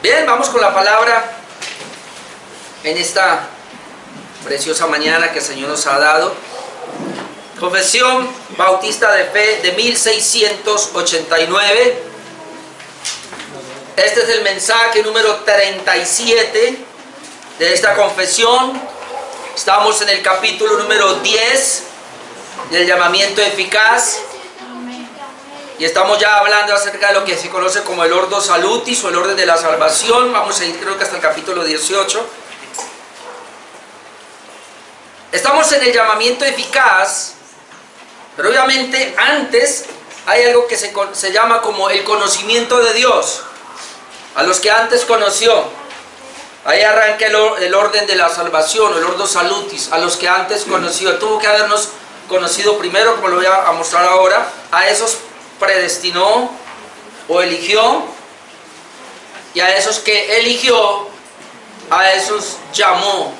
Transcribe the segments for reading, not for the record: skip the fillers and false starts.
Bien, vamos con la palabra en esta preciosa mañana que el Señor nos ha dado. Confesión Bautista de Fe de 1689. Este es el mensaje número 37 de esta confesión. Estamos en el capítulo número 10 del llamamiento eficaz. Y estamos ya hablando acerca de lo que se conoce como el Ordo Salutis o el orden de la salvación. Vamos a ir creo que hasta el capítulo 18. Estamos en el llamamiento eficaz, pero obviamente antes hay algo que se llama como el conocimiento de Dios. A los que antes conoció, ahí arranca el orden de la salvación, el Ordo Salutis. A los que antes conoció, tuvo que habernos conocido primero, como lo voy a mostrar ahora. A esos predestinó o eligió, y a esos que eligió, a esos llamó.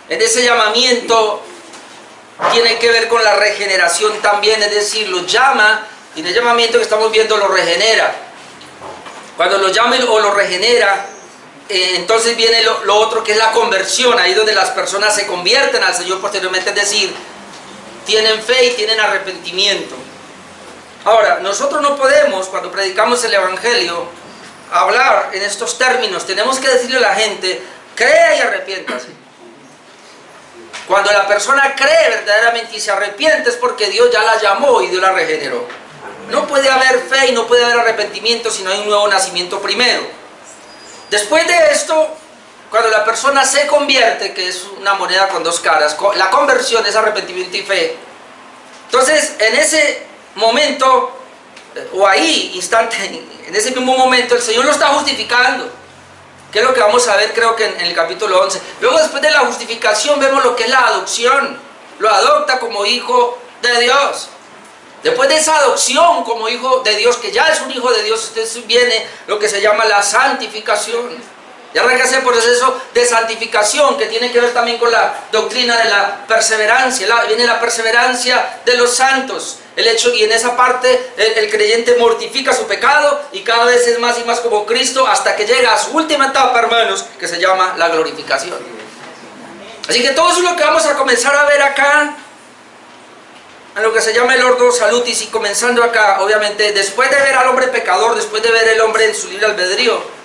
En ese llamamiento tiene que ver con la regeneración también, es decir, lo llama, y en el llamamiento que estamos viendo lo regenera. Cuando lo llama o lo regenera, entonces viene lo otro, que es la conversión, ahí donde las personas se convierten al Señor posteriormente, es decir, tienen fe y tienen arrepentimiento. Ahora, nosotros no podemos, cuando predicamos el Evangelio, hablar en estos términos. Tenemos que decirle a la gente: crea y arrepiéntase. Cuando la persona cree verdaderamente y se arrepiente, es porque Dios ya la llamó y Dios la regeneró. No puede haber fe y no puede haber arrepentimiento si no hay un nuevo nacimiento primero. Después de esto, cuando la persona se convierte, que es una moneda con dos caras, la conversión es arrepentimiento y fe. Entonces, en ese momento, o ahí, en ese mismo momento, el Señor lo está justificando, que es lo que vamos a ver creo que en el capítulo 11. Luego, después de la justificación, vemos lo que es la adopción. Lo adopta como hijo de Dios. Después de esa adopción como hijo de Dios, que ya es un hijo de Dios, entonces viene lo que se llama la santificación. Y arranca ese proceso de santificación, que tiene que ver también con la doctrina de la perseverancia. Viene la perseverancia de los santos. El hecho, y en esa parte el creyente mortifica su pecado y cada vez es más y más como Cristo, hasta que llega a su última etapa, hermanos, que se llama la glorificación. Así que todo eso es lo que vamos a comenzar a ver acá, en lo que se llama el Ordo Salutis. Y comenzando acá, obviamente, después de ver al hombre pecador, después de ver el hombre en su libre albedrío,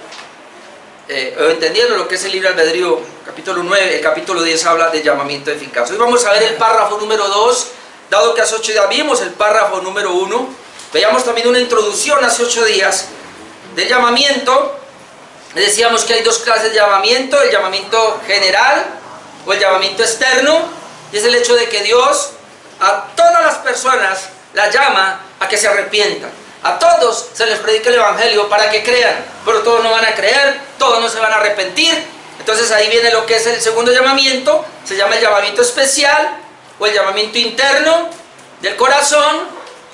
entendiendo lo que es el libre albedrío, capítulo 9, el capítulo 10 habla de llamamiento eficaz. Hoy vamos a ver el párrafo número 2, dado que hace 8 días vimos el párrafo número 1, veíamos también una introducción hace 8 días del llamamiento. Decíamos que hay dos clases de llamamiento: el llamamiento general o el llamamiento externo, y es el hecho de que Dios a todas las personas las llama a que se arrepientan. A todos se les predica el Evangelio para que crean, pero todos no van a creer, todos no se van a arrepentir. Entonces ahí viene lo que es el segundo llamamiento, se llama el llamamiento especial o el llamamiento interno del corazón.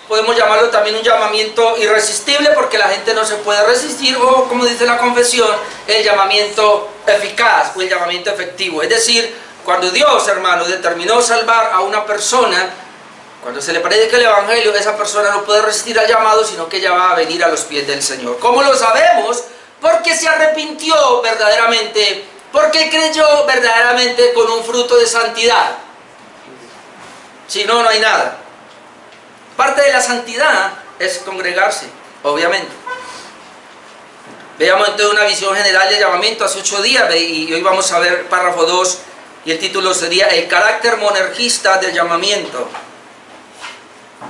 Podemos llamarlo también un llamamiento irresistible, porque la gente no se puede resistir, o como dice la confesión, el llamamiento eficaz o el llamamiento efectivo. Es decir, cuando Dios, hermanos, determinó salvar a una persona, cuando se le predica el Evangelio, esa persona no puede resistir al llamado, sino que ella va a venir a los pies del Señor. ¿Cómo lo sabemos? Porque se arrepintió verdaderamente, porque creyó verdaderamente con un fruto de santidad. Si no, no hay nada. Parte de la santidad es congregarse, obviamente. Veamos entonces una visión general del llamamiento hace 8 días, y hoy vamos a ver párrafo 2, y el título sería el carácter monergista del llamamiento.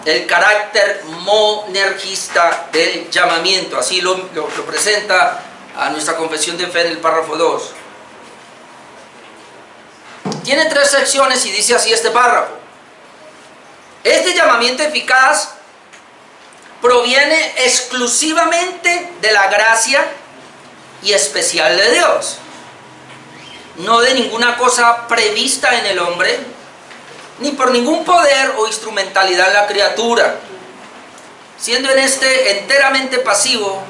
El carácter monergista del llamamiento, así lo presenta a nuestra confesión de fe en el párrafo 2. Tiene 3 secciones y dice así este párrafo: este llamamiento eficaz proviene exclusivamente de la gracia y especial de Dios, no de ninguna cosa prevista en el hombre, ni por ningún poder o instrumentalidad en la criatura, siendo en esto enteramente pasivo,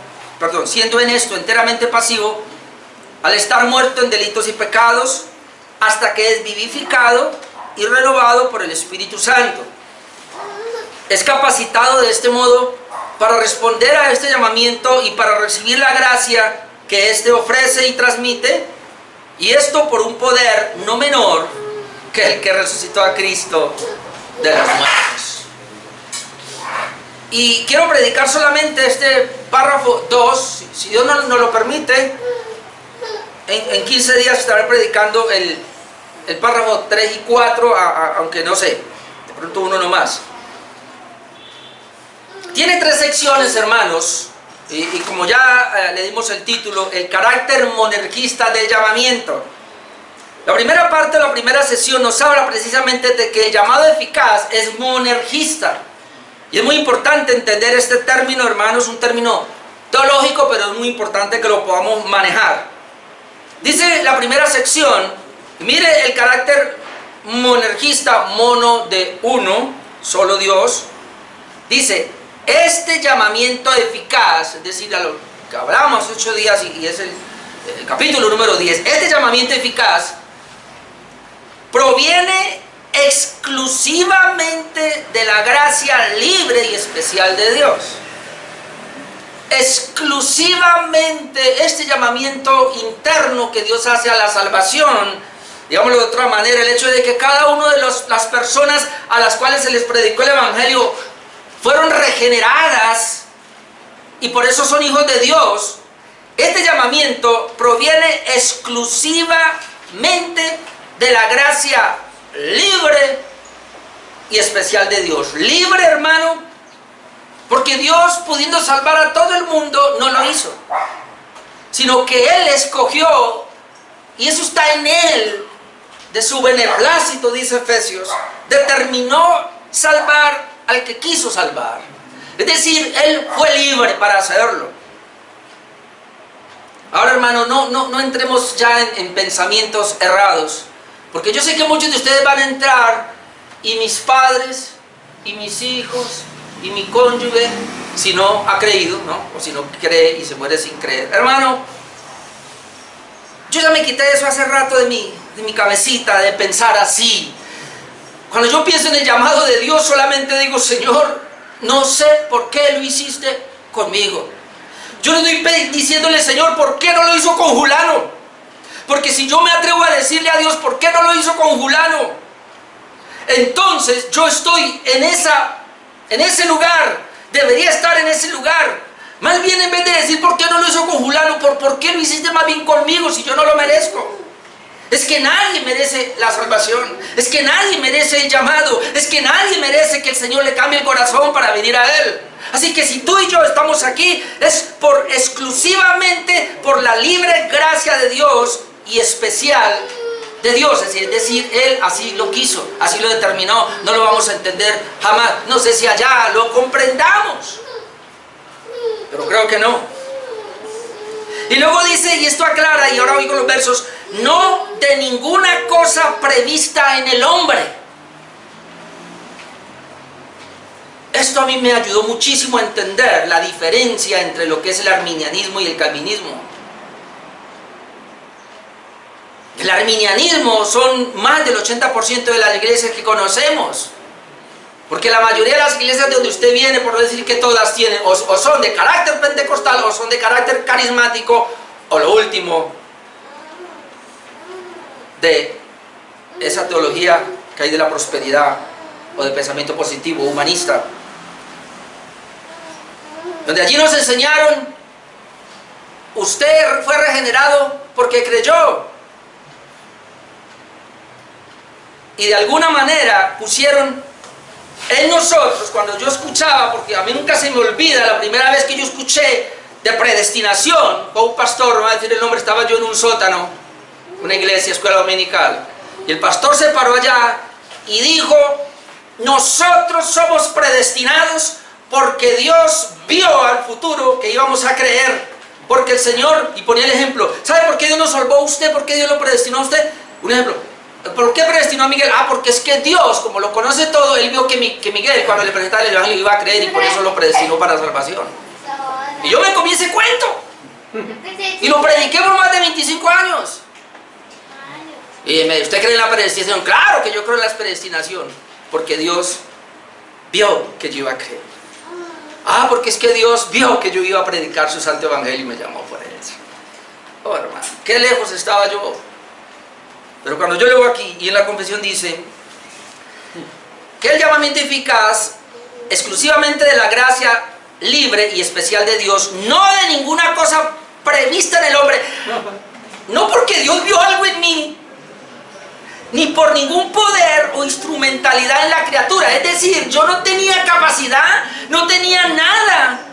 al estar muerto en delitos y pecados, hasta que es vivificado y renovado por el Espíritu Santo. Es capacitado de este modo para responder a este llamamiento y para recibir la gracia que éste ofrece y transmite, y esto por un poder no menor que el que resucitó a Cristo de los muertos. Y quiero predicar solamente este párrafo 2, si Dios nos lo permite. En 15 días estaré predicando el párrafo 3 y 4, aunque no sé, de pronto uno nomás. Tiene 3 secciones, hermanos, y como ya le dimos el título, el carácter monergista del llamamiento. La primera parte, la primera sesión nos habla precisamente de que el llamado eficaz es monergista. Y es muy importante entender este término, hermanos, un término teológico, pero es muy importante que lo podamos manejar. Dice la primera sección, mire el carácter monergista, mono de uno, solo Dios. Dice, este llamamiento eficaz, es decir, a lo que hablamos 8 días y es el capítulo número 10, este llamamiento eficaz proviene exclusivamente de la gracia libre y especial de Dios. Exclusivamente este llamamiento interno que Dios hace a la salvación, digámoslo de otra manera, el hecho de que cada una de las personas a las cuales se les predicó el Evangelio fueron regeneradas y por eso son hijos de Dios. Este llamamiento proviene exclusivamente de la gracia libre y especial de Dios. Libre, hermano, porque Dios, pudiendo salvar a todo el mundo, no lo hizo, sino que Él escogió, y eso está en Él, de su beneplácito, dice Efesios, determinó salvar al que quiso salvar. Es decir, Él fue libre para hacerlo. Ahora, hermano, no entremos ya en pensamientos errados, porque yo sé que muchos de ustedes van a entrar, y mis padres, y mis hijos, y mi cónyuge, si no ha creído, ¿no? O si no cree y se muere sin creer. Hermano, yo ya me quité eso hace rato de mi cabecita, de pensar así. Cuando yo pienso en el llamado de Dios, solamente digo, Señor, no sé por qué lo hiciste conmigo. Yo le estoy diciéndole, Señor, ¿por qué no lo hizo con Julano? Porque si yo me atrevo a decirle a Dios, ¿por qué no lo hizo con Julano? Entonces yo estoy en ese lugar, debería estar en ese lugar. Más bien, en vez de decir por qué no lo hizo con Julano, ¿por qué lo hiciste más bien conmigo si yo no lo merezco? Es que nadie merece la salvación, es que nadie merece el llamado, es que nadie merece que el Señor le cambie el corazón para venir a Él. Así que si tú y yo estamos aquí, es exclusivamente por la libre gracia de Dios y especial de Dios, es decir, Él así lo quiso, así lo determinó. No lo vamos a entender jamás, no sé si allá lo comprendamos, pero creo que no. Y luego dice, y esto aclara, y ahora oigo los versos, no de ninguna cosa prevista en el hombre. Esto a mí me ayudó muchísimo a entender la diferencia entre lo que es el arminianismo y el calvinismo. El arminianismo son más del 80% de las iglesias que conocemos. Porque la mayoría de las iglesias de donde usted viene, por no decir que todas tienen, o son de carácter pentecostal, o son de carácter carismático, o lo último, de esa teología que hay de la prosperidad, o de pensamiento positivo, humanista. Donde allí nos enseñaron, usted fue regenerado porque creyó. Y de alguna manera pusieron en nosotros, cuando yo escuchaba, porque a mí nunca se me olvida la primera vez que yo escuché de predestinación, con un pastor, no voy a decir el nombre, estaba yo en un sótano, una iglesia, escuela dominical, y el pastor se paró allá y dijo, nosotros somos predestinados porque Dios vio al futuro que íbamos a creer, porque el Señor, y ponía el ejemplo, ¿sabe por qué Dios nos salvó a usted? ¿Por qué Dios lo predestinó a usted? Un ejemplo, ¿por qué predestinó a Miguel? Porque es que Dios, como lo conoce todo, Él vio que Miguel, cuando le presentaba el Evangelio, iba a creer, y por eso lo predestinó para la salvación. Y yo me comí ese cuento, y lo prediqué por más de 25 años. Y ¿usted cree en la predestinación? Claro que yo creo en la predestinación, porque Dios vio que yo iba a creer. Porque es que Dios vio que yo iba a predicar su santo evangelio y me llamó por eso. Oh, hermano, qué lejos estaba yo. Pero cuando yo leo aquí y en la confesión dice que el llamamiento eficaz exclusivamente de la gracia libre y especial de Dios, no de ninguna cosa prevista en el hombre, no porque Dios vio algo en mí, ni por ningún poder o instrumentalidad en la criatura. Es decir, yo no tenía capacidad, no tenía nada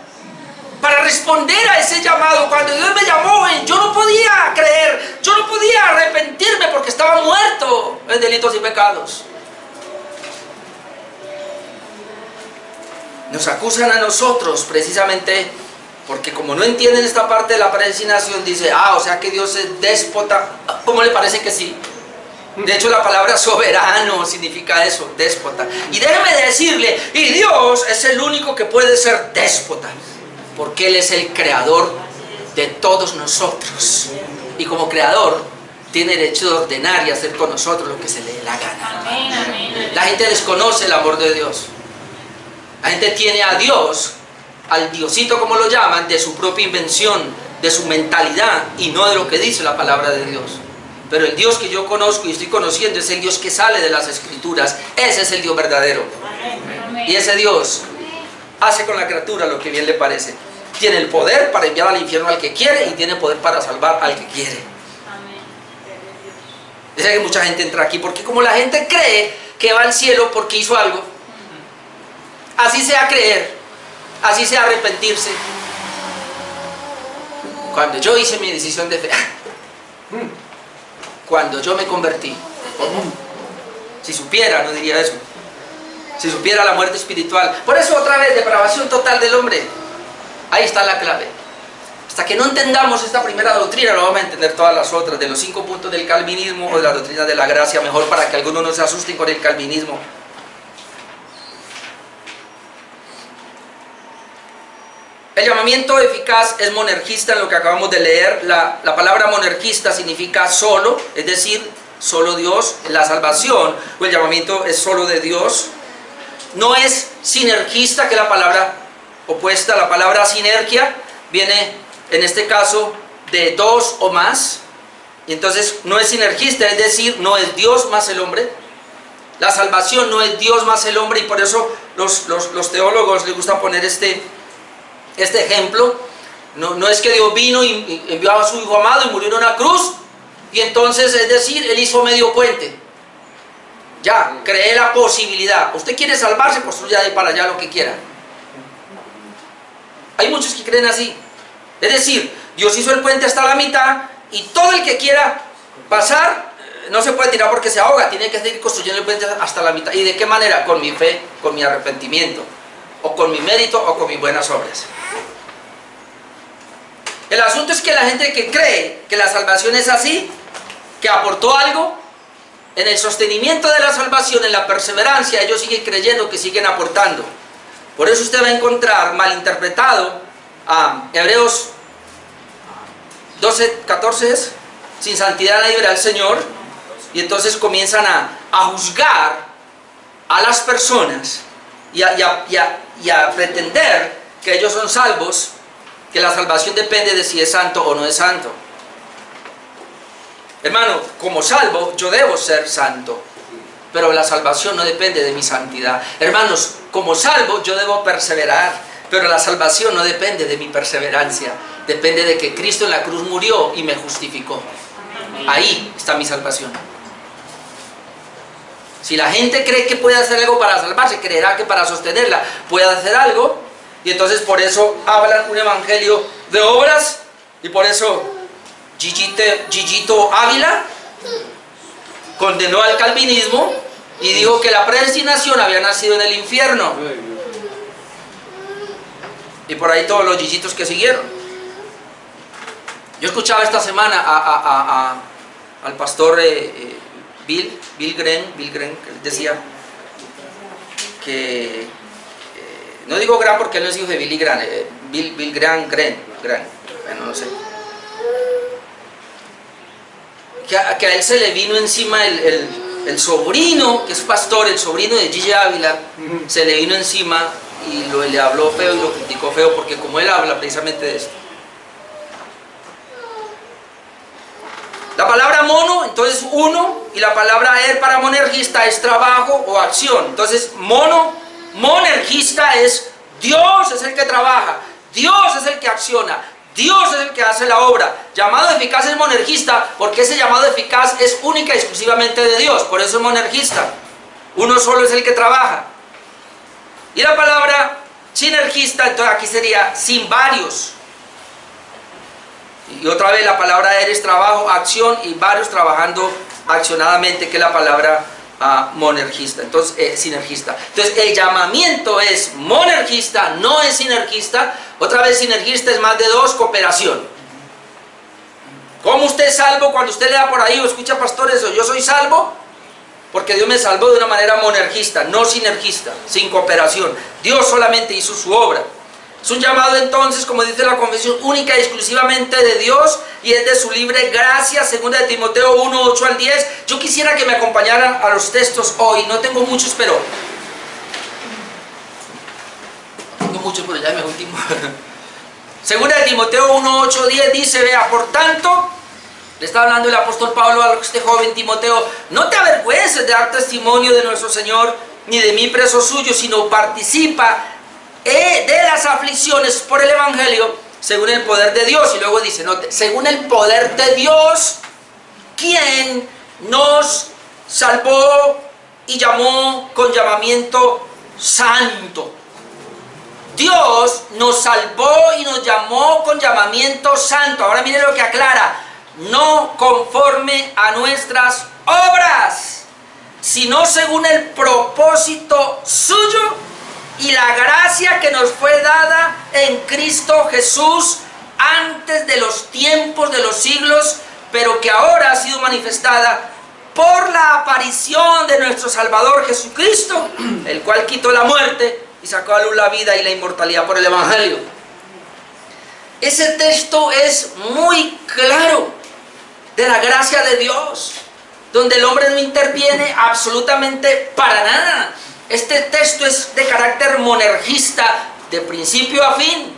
para responder a ese llamado. Cuando Dios me llamó, yo no podía creer, yo no podía arrepentirme porque estaba muerto en delitos y pecados. Nos acusan a nosotros precisamente porque como no entienden esta parte de la predestinación, dice, o sea que Dios es déspota. ¿Cómo le parece que sí? De hecho, la palabra soberano significa eso, déspota. Y déjeme decirle, y Dios es el único que puede ser déspota, porque Él es el creador de todos nosotros. Y como creador, tiene derecho de ordenar y hacer con nosotros lo que se le dé la gana. Amén, amén. La gente desconoce el amor de Dios. La gente tiene a Dios, al Diosito como lo llaman, de su propia invención, de su mentalidad, y no de lo que dice la palabra de Dios. Pero el Dios que yo conozco y estoy conociendo es el Dios que sale de las Escrituras. Ese es el Dios verdadero. Amén. Y ese Dios hace con la criatura lo que bien le parece. Tiene el poder para enviar al infierno al que quiere y tiene poder para salvar al que quiere. Amén. Dice que mucha gente entra aquí porque como la gente cree que va al cielo porque hizo algo, así sea creer, así sea arrepentirse. Cuando yo hice mi decisión de fe, cuando yo me convertí, si supiera, no diría eso, si supiera la muerte espiritual. Por eso otra vez, depravación total del hombre. Ahí está la clave. Hasta que no entendamos esta primera doctrina, no vamos a entender todas las otras, de los 5 puntos del calvinismo o de la doctrina de la gracia, mejor para que algunos no se asusten con el calvinismo. El llamamiento eficaz es monergista en lo que acabamos de leer. La palabra monergista significa solo, es decir, solo Dios. La salvación o el llamamiento es solo de Dios. No es sinergista, que es la palabra opuesta. La palabra sinergia viene en este caso de dos o más. Y entonces no es sinergista, es decir, no es Dios más el hombre. La salvación no es Dios más el hombre, y por eso los teólogos les gusta poner este ejemplo. No es que Dios vino y envió a su Hijo amado y murió en una cruz, y entonces, es decir, Él hizo medio puente. Ya, cree la posibilidad. Usted quiere salvarse, construya de ahí para allá lo que quiera. Hay muchos que creen así. Es decir, Dios hizo el puente hasta la mitad, y todo el que quiera pasar, no se puede tirar porque se ahoga. Tiene que seguir construyendo el puente hasta la mitad. ¿Y de qué manera? Con mi fe, con mi arrepentimiento, o con mi mérito, o con mis buenas obras. El asunto es que la gente que cree que la salvación es así, que aportó algo, en el sostenimiento de la salvación, en la perseverancia, ellos siguen creyendo que siguen aportando. Por eso usted va a encontrar malinterpretado a Hebreos 12:14, es, sin santidad nadie verá al Señor, y entonces comienzan a juzgar a las personas y a pretender que ellos son salvos, que la salvación depende de si es santo o no es santo. Hermano, como salvo, yo debo ser santo, pero la salvación no depende de mi santidad. Hermanos, como salvo, yo debo perseverar, pero la salvación no depende de mi perseverancia. Depende de que Cristo en la cruz murió y me justificó. Ahí está mi salvación. Si la gente cree que puede hacer algo para salvarse, creerá que para sostenerla puede hacer algo, y entonces por eso hablan un evangelio de obras, y por eso Gigito Ávila condenó al calvinismo y dijo que la predestinación había nacido en el infierno. Y por ahí todos los Gigitos que siguieron. Yo escuchaba esta semana al pastor Bill Graham, que decía que, no digo Graham porque él no es hijo de Billy Graham, Bill Graham, bueno, no sé. Que a él se le vino encima el sobrino, que es pastor, el sobrino de Gigi Ávila, se le vino encima y le habló feo y lo criticó feo, porque como él habla precisamente de esto. La palabra mono, entonces uno, y la palabra er para monergista es trabajo o acción. Entonces monergista es Dios es el que trabaja, Dios es el que acciona, Dios es el que hace la obra. Llamado eficaz es monergista porque ese llamado eficaz es única y exclusivamente de Dios, por eso es monergista. Uno solo es el que trabaja. Y la palabra sinergista, entonces aquí sería sin varios. Y otra vez la palabra eres trabajo, acción y varios trabajando accionadamente, que es la palabra monergista, entonces sinergista. Entonces el llamamiento es monergista, no es sinergista. Otra vez sinergista es más de dos, cooperación. ¿Cómo usted es salvo? Cuando usted lea por ahí o escucha pastores o yo soy salvo, porque Dios me salvó de una manera monergista, no sinergista, sin cooperación. Dios solamente hizo su obra. Es un llamado entonces, como dice la confesión, única y exclusivamente de Dios y es de su libre gracia, 2 de Timoteo 1, 8 al 10. Yo quisiera que me acompañaran a los textos hoy, no tengo muchos, pero ya me último. 2 de Timoteo 1, 8, 10 dice, vea, por tanto, le está hablando el apóstol Pablo a este joven Timoteo, no te avergüences de dar testimonio de nuestro Señor, ni de mí preso suyo, sino participa de las aflicciones por el Evangelio, según el poder de Dios. Y luego dice, note, según el poder de Dios, quien nos salvó y llamó con llamamiento santo. Dios nos salvó y nos llamó con llamamiento santo. Ahora mire lo que aclara, no conforme a nuestras obras, sino según el propósito suyo y la gracia que nos fue dada en Cristo Jesús antes de los tiempos de los siglos, pero que ahora ha sido manifestada por la aparición de nuestro Salvador Jesucristo, el cual quitó la muerte y sacó a luz la vida y la inmortalidad por el Evangelio. Ese texto es muy claro de la gracia de Dios, donde el hombre no interviene absolutamente para nada. Este texto es de carácter monergista, de principio a fin.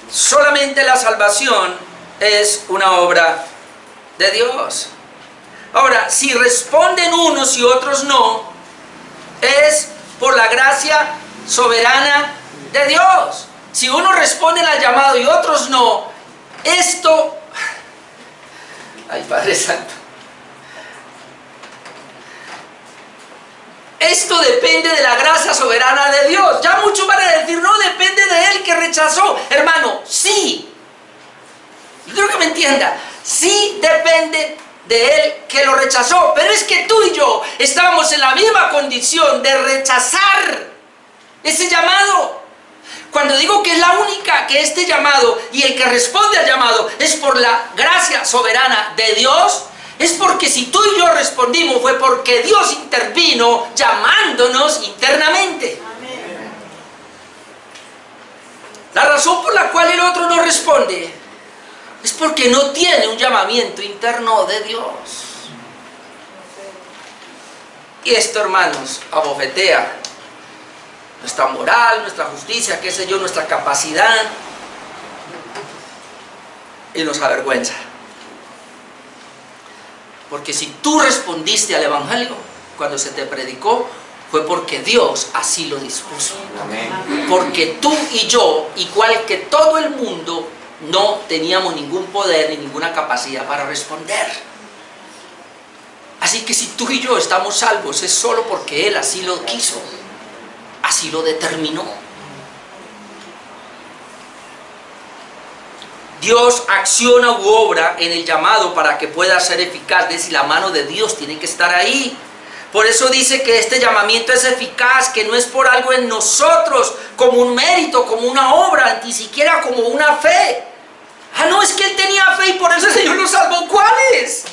Solamente la salvación es una obra de Dios. Ahora, si responden unos y otros no, es por la gracia soberana de Dios. Si uno responde al llamado y otros no, esto... Ay, Padre Santo. Esto depende de la gracia soberana de Dios. Ya muchos van a decir, no, depende de él que rechazó. Hermano, sí. Yo creo que me entienda. Sí depende de él que lo rechazó. Pero es que tú y yo estábamos en la misma condición de rechazar ese llamado. Cuando digo que es la única, que este llamado y el que responde al llamado es por la gracia soberana de Dios, es porque si tú y yo respondimos fue porque Dios intervino llamándonos internamente. Amén. La razón por la cual el otro no responde es porque no tiene un llamamiento interno de Dios. Y esto, hermanos, abofetea nuestra moral, nuestra justicia, qué sé yo, nuestra capacidad, y nos avergüenza. Porque si tú respondiste al Evangelio cuando se te predicó, fue porque Dios así lo dispuso. Amén. Porque tú y yo, igual que todo el mundo, no teníamos ningún poder ni ninguna capacidad para responder. Así que si tú y yo estamos salvos, es solo porque Él así lo quiso, así lo determinó. Dios acciona u obra en el llamado para que pueda ser eficaz. Es decir, la mano de Dios tiene que estar ahí. Por eso dice que este llamamiento es eficaz, que no es por algo en nosotros, como un mérito, como una obra, ni siquiera como una fe. Ah, no, es que él tenía fe y por eso el Señor lo salvó. ¿Cuál es?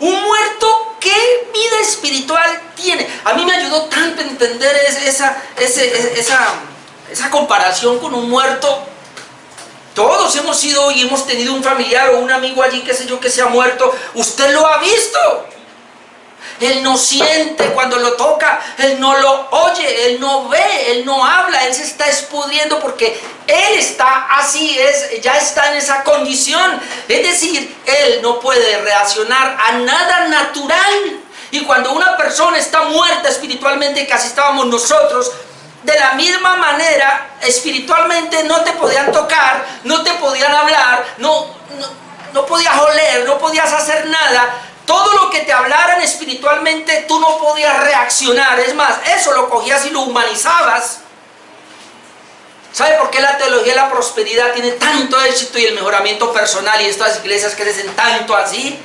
Un muerto, ¿qué vida espiritual tiene? A mí me ayudó tanto a entender esa comparación con un muerto. Todos hemos sido y hemos tenido un familiar o un amigo allí, qué sé yo, que se ha muerto. Usted lo ha visto. Él no siente cuando lo toca, Él no lo oye, Él no ve, Él no habla, Él se está escudriendo porque Él está así, ya está en esa condición. Es decir, Él no puede reaccionar a nada natural. Y cuando una persona está muerta espiritualmente, que así estábamos nosotros, de la misma manera, espiritualmente no te podían tocar, no te podían hablar, no podías oler, no podías hacer nada. Todo lo que te hablaran espiritualmente, tú no podías reaccionar. Es más, eso lo cogías y lo humanizabas. ¿Sabe por qué la teología de la prosperidad tiene tanto éxito y el mejoramiento personal y estas iglesias crecen tanto así?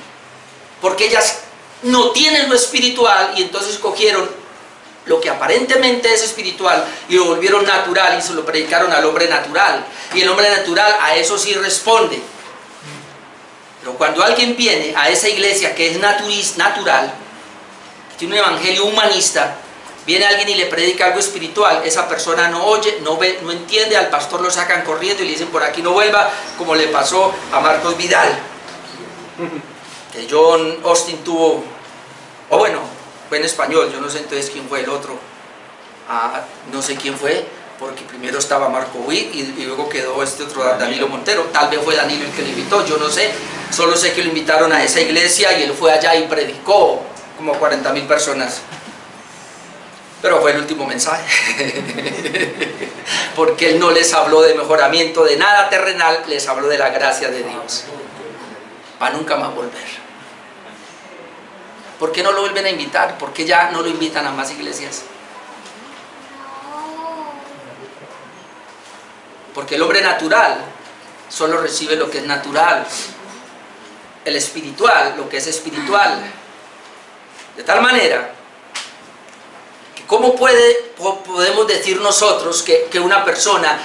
Porque ellas no tienen lo espiritual y entonces cogieron lo que aparentemente es espiritual y lo volvieron natural y se lo predicaron al hombre natural. Y el hombre natural a eso sí responde. Pero cuando alguien viene a esa iglesia que es natural, que tiene un evangelio humanista, viene alguien y le predica algo espiritual, esa persona no oye, no ve, no entiende, al pastor lo sacan corriendo y le dicen por aquí no vuelva, como le pasó a Marcos Vidal. Que John Austin tuvo, o bueno, fue en español, yo no sé entonces quién fue el otro, no sé quién fue, porque primero estaba Marco Witt y luego quedó este otro Danilo Montero. Tal vez fue Danilo el que lo invitó, yo no sé, solo sé que lo invitaron a esa iglesia y él fue allá y predicó como 40.000 personas. Pero fue el último mensaje, porque él no les habló de mejoramiento de nada terrenal, les habló de la gracia de Dios, para nunca más volver. ¿Por qué no lo vuelven a invitar? ¿Por qué ya no lo invitan a más iglesias? Porque el hombre natural solo recibe lo que es natural, el espiritual, lo que es espiritual. De tal manera que ¿cómo podemos decir nosotros que una persona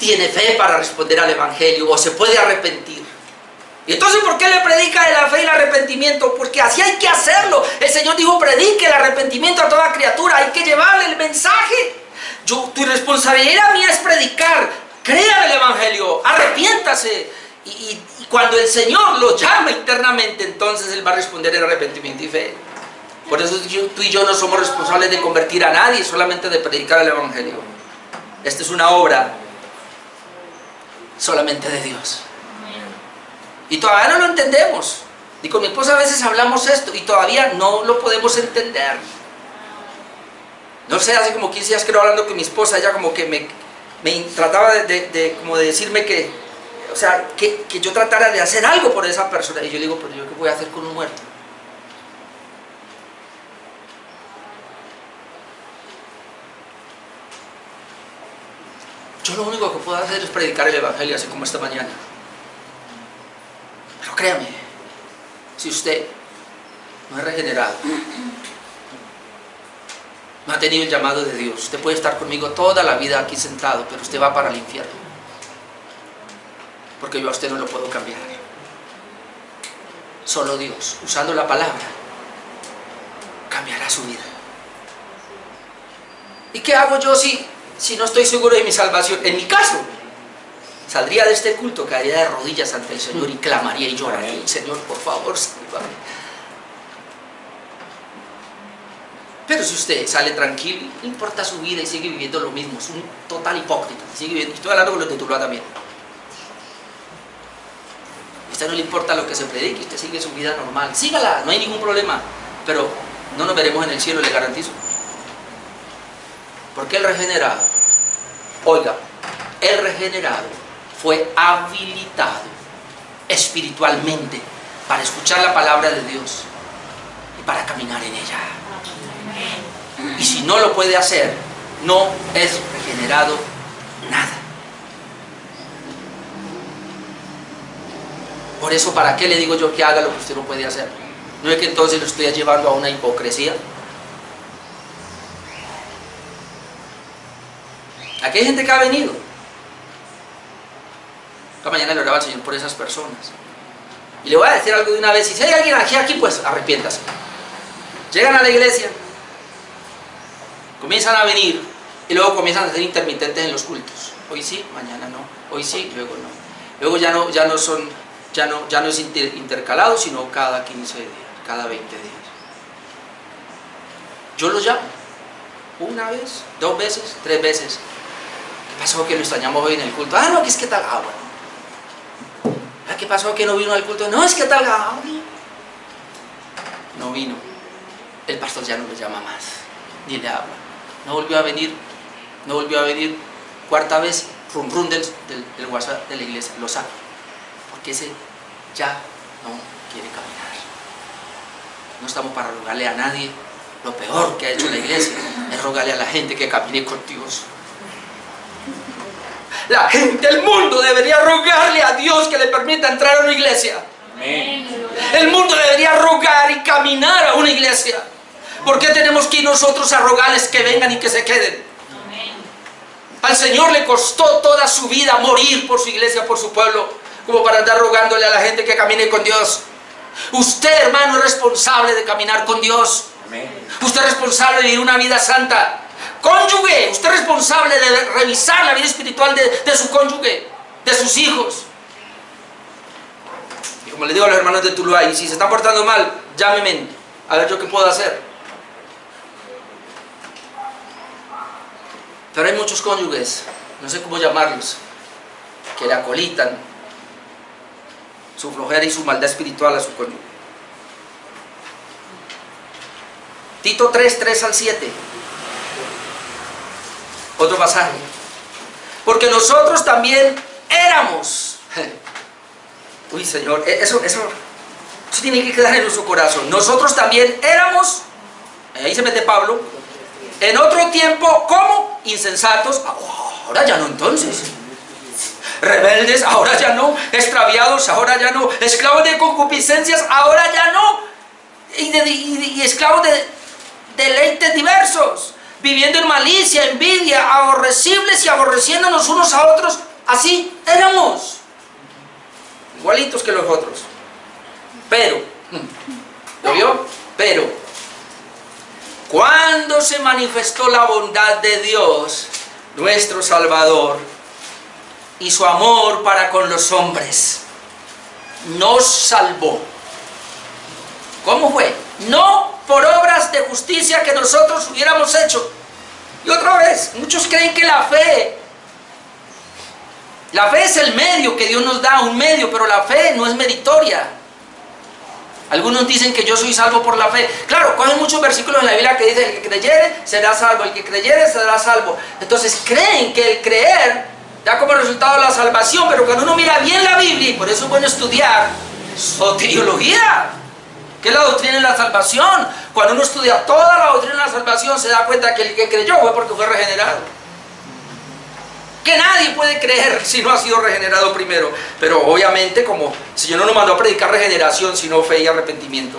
tiene fe para responder al evangelio o se puede arrepentir? Y entonces, ¿por qué le predica de la fe y el arrepentimiento? Porque así hay que hacerlo. El Señor dijo, predique el arrepentimiento a toda criatura, hay que llevarle el mensaje. Tu responsabilidad mía es predicar, crea el evangelio, arrepiéntase. Y cuando el Señor lo llama internamente, entonces Él va a responder en arrepentimiento y fe. Por eso tú y yo no somos responsables de convertir a nadie, solamente de predicar el evangelio. Esta es una obra solamente de Dios. Y todavía no lo entendemos. Y con mi esposa a veces hablamos esto y todavía no lo podemos entender. No sé, hace como 15 días que hablando con mi esposa, ella como que me trataba como de decirme que, o sea, que yo tratara de hacer algo por esa persona. Y yo le digo, pero ¿yo qué voy a hacer con un muerto? Yo lo único que puedo hacer es predicar el evangelio, así como esta mañana. Pero créame, si usted no es regenerado, no ha tenido el llamado de Dios, usted puede estar conmigo toda la vida aquí sentado, pero usted va para el infierno. Porque yo a usted no lo puedo cambiar. Solo Dios, usando la palabra, cambiará su vida. ¿Y qué hago yo si no estoy seguro de mi salvación? En mi caso, saldría de este culto, caería de rodillas ante el Señor y clamaría y lloraría, Señor, por favor, sálvame. Pero si usted sale tranquilo, no importa su vida y sigue viviendo lo mismo, es un total hipócrita, sigue viviendo, estoy hablando con los de Tuluá también. A usted no le importa lo que se predique, usted sigue su vida normal, sígala, no hay ningún problema, pero no nos veremos en el cielo, le garantizo. Porque el regenerado, oiga, el regenerado fue habilitado espiritualmente para escuchar la palabra de Dios y para caminar en ella. Y si no lo puede hacer, no es regenerado nada. Por eso, ¿para qué le digo yo que haga lo que usted no puede hacer? ¿No es que entonces lo estoy llevando a una hipocresía? Aquí hay gente que ha venido. Esta mañana le oraba al Señor por esas personas. Y le voy a decir algo de una vez. Si hay alguien aquí, pues arrepiéntase. Llegan a la iglesia, comienzan a venir y luego comienzan a ser intermitentes en los cultos. Hoy sí, mañana no. Hoy sí, luego no. Luego ya no es intercalado, sino cada 15 días, cada 20 días. Yo los llamo. Una vez, 2 veces, 3 veces. ¿Qué pasó que lo extrañamos hoy en el culto? Ah, no, que es que tal agua. Ah, ¿qué pasó que no vino al culto? No, es que tal agua. No vino. El pastor ya no lo llama más, ni le habla. No volvió a venir, no volvió a venir. 4ª vez, rum rum del WhatsApp de la iglesia, lo saca. Porque ese ya no quiere caminar. No estamos para rogarle a nadie. Lo peor que ha hecho la iglesia es rogarle a la gente que camine con Dios. La gente del mundo debería rogarle a Dios que le permita entrar a una iglesia. Amén. El mundo debería rogar y caminar a una iglesia. ¿Por qué tenemos que ir nosotros a rogarles que vengan y que se queden? Amén. Al Señor le costó toda su vida morir por su iglesia, por su pueblo, como para andar rogándole a la gente que camine con Dios. Usted, hermano, es responsable de caminar con Dios. Amén. Usted es responsable de vivir una vida santa. Cónyuge, usted es responsable de revisar la vida espiritual de su cónyuge, de sus hijos. Y como le digo a los hermanos de Tuluá, y si se están portando mal, llámenme, a ver yo qué puedo hacer. Pero hay muchos cónyuges, no sé cómo llamarlos, que le acolitan su flojera y su maldad espiritual a su cónyuge. Tito 3, 3 al 7. Otro pasaje. Porque nosotros también éramos. Uy, Señor, eso tiene que quedar en nuestro corazón. Nosotros también éramos, ahí se mete Pablo, en otro tiempo, ¿cómo? Insensatos, ahora ya no entonces. Rebeldes, ahora ya no. Extraviados, ahora ya no. Esclavos de concupiscencias, ahora ya no. Y esclavos de deleites diversos, viviendo en malicia, envidia, aborrecibles y aborreciéndonos unos a otros. Así éramos, igualitos que los otros. Pero, ¿lo vio? Pero, cuando se manifestó la bondad de Dios, nuestro Salvador, y su amor para con los hombres, nos salvó. ¿Cómo fue? No por obras de justicia que nosotros hubiéramos hecho. Y otra vez, muchos creen que la fe es el medio que Dios nos da, un medio, pero la fe no es meritoria. Algunos dicen que yo soy salvo por la fe. Claro, cogen muchos versículos en la Biblia que dicen: el que creyere será salvo, el que creyere será salvo. Entonces creen que el creer da como resultado la salvación, pero cuando uno mira bien la Biblia, y por eso es bueno estudiar soteriología, que es la doctrina de la salvación. Cuando uno estudia toda la doctrina de la salvación, se da cuenta que el que creyó fue porque fue regenerado. Que nadie puede creer si no ha sido regenerado primero. Pero obviamente, como el Señor no nos mandó a predicar regeneración, sino fe y arrepentimiento.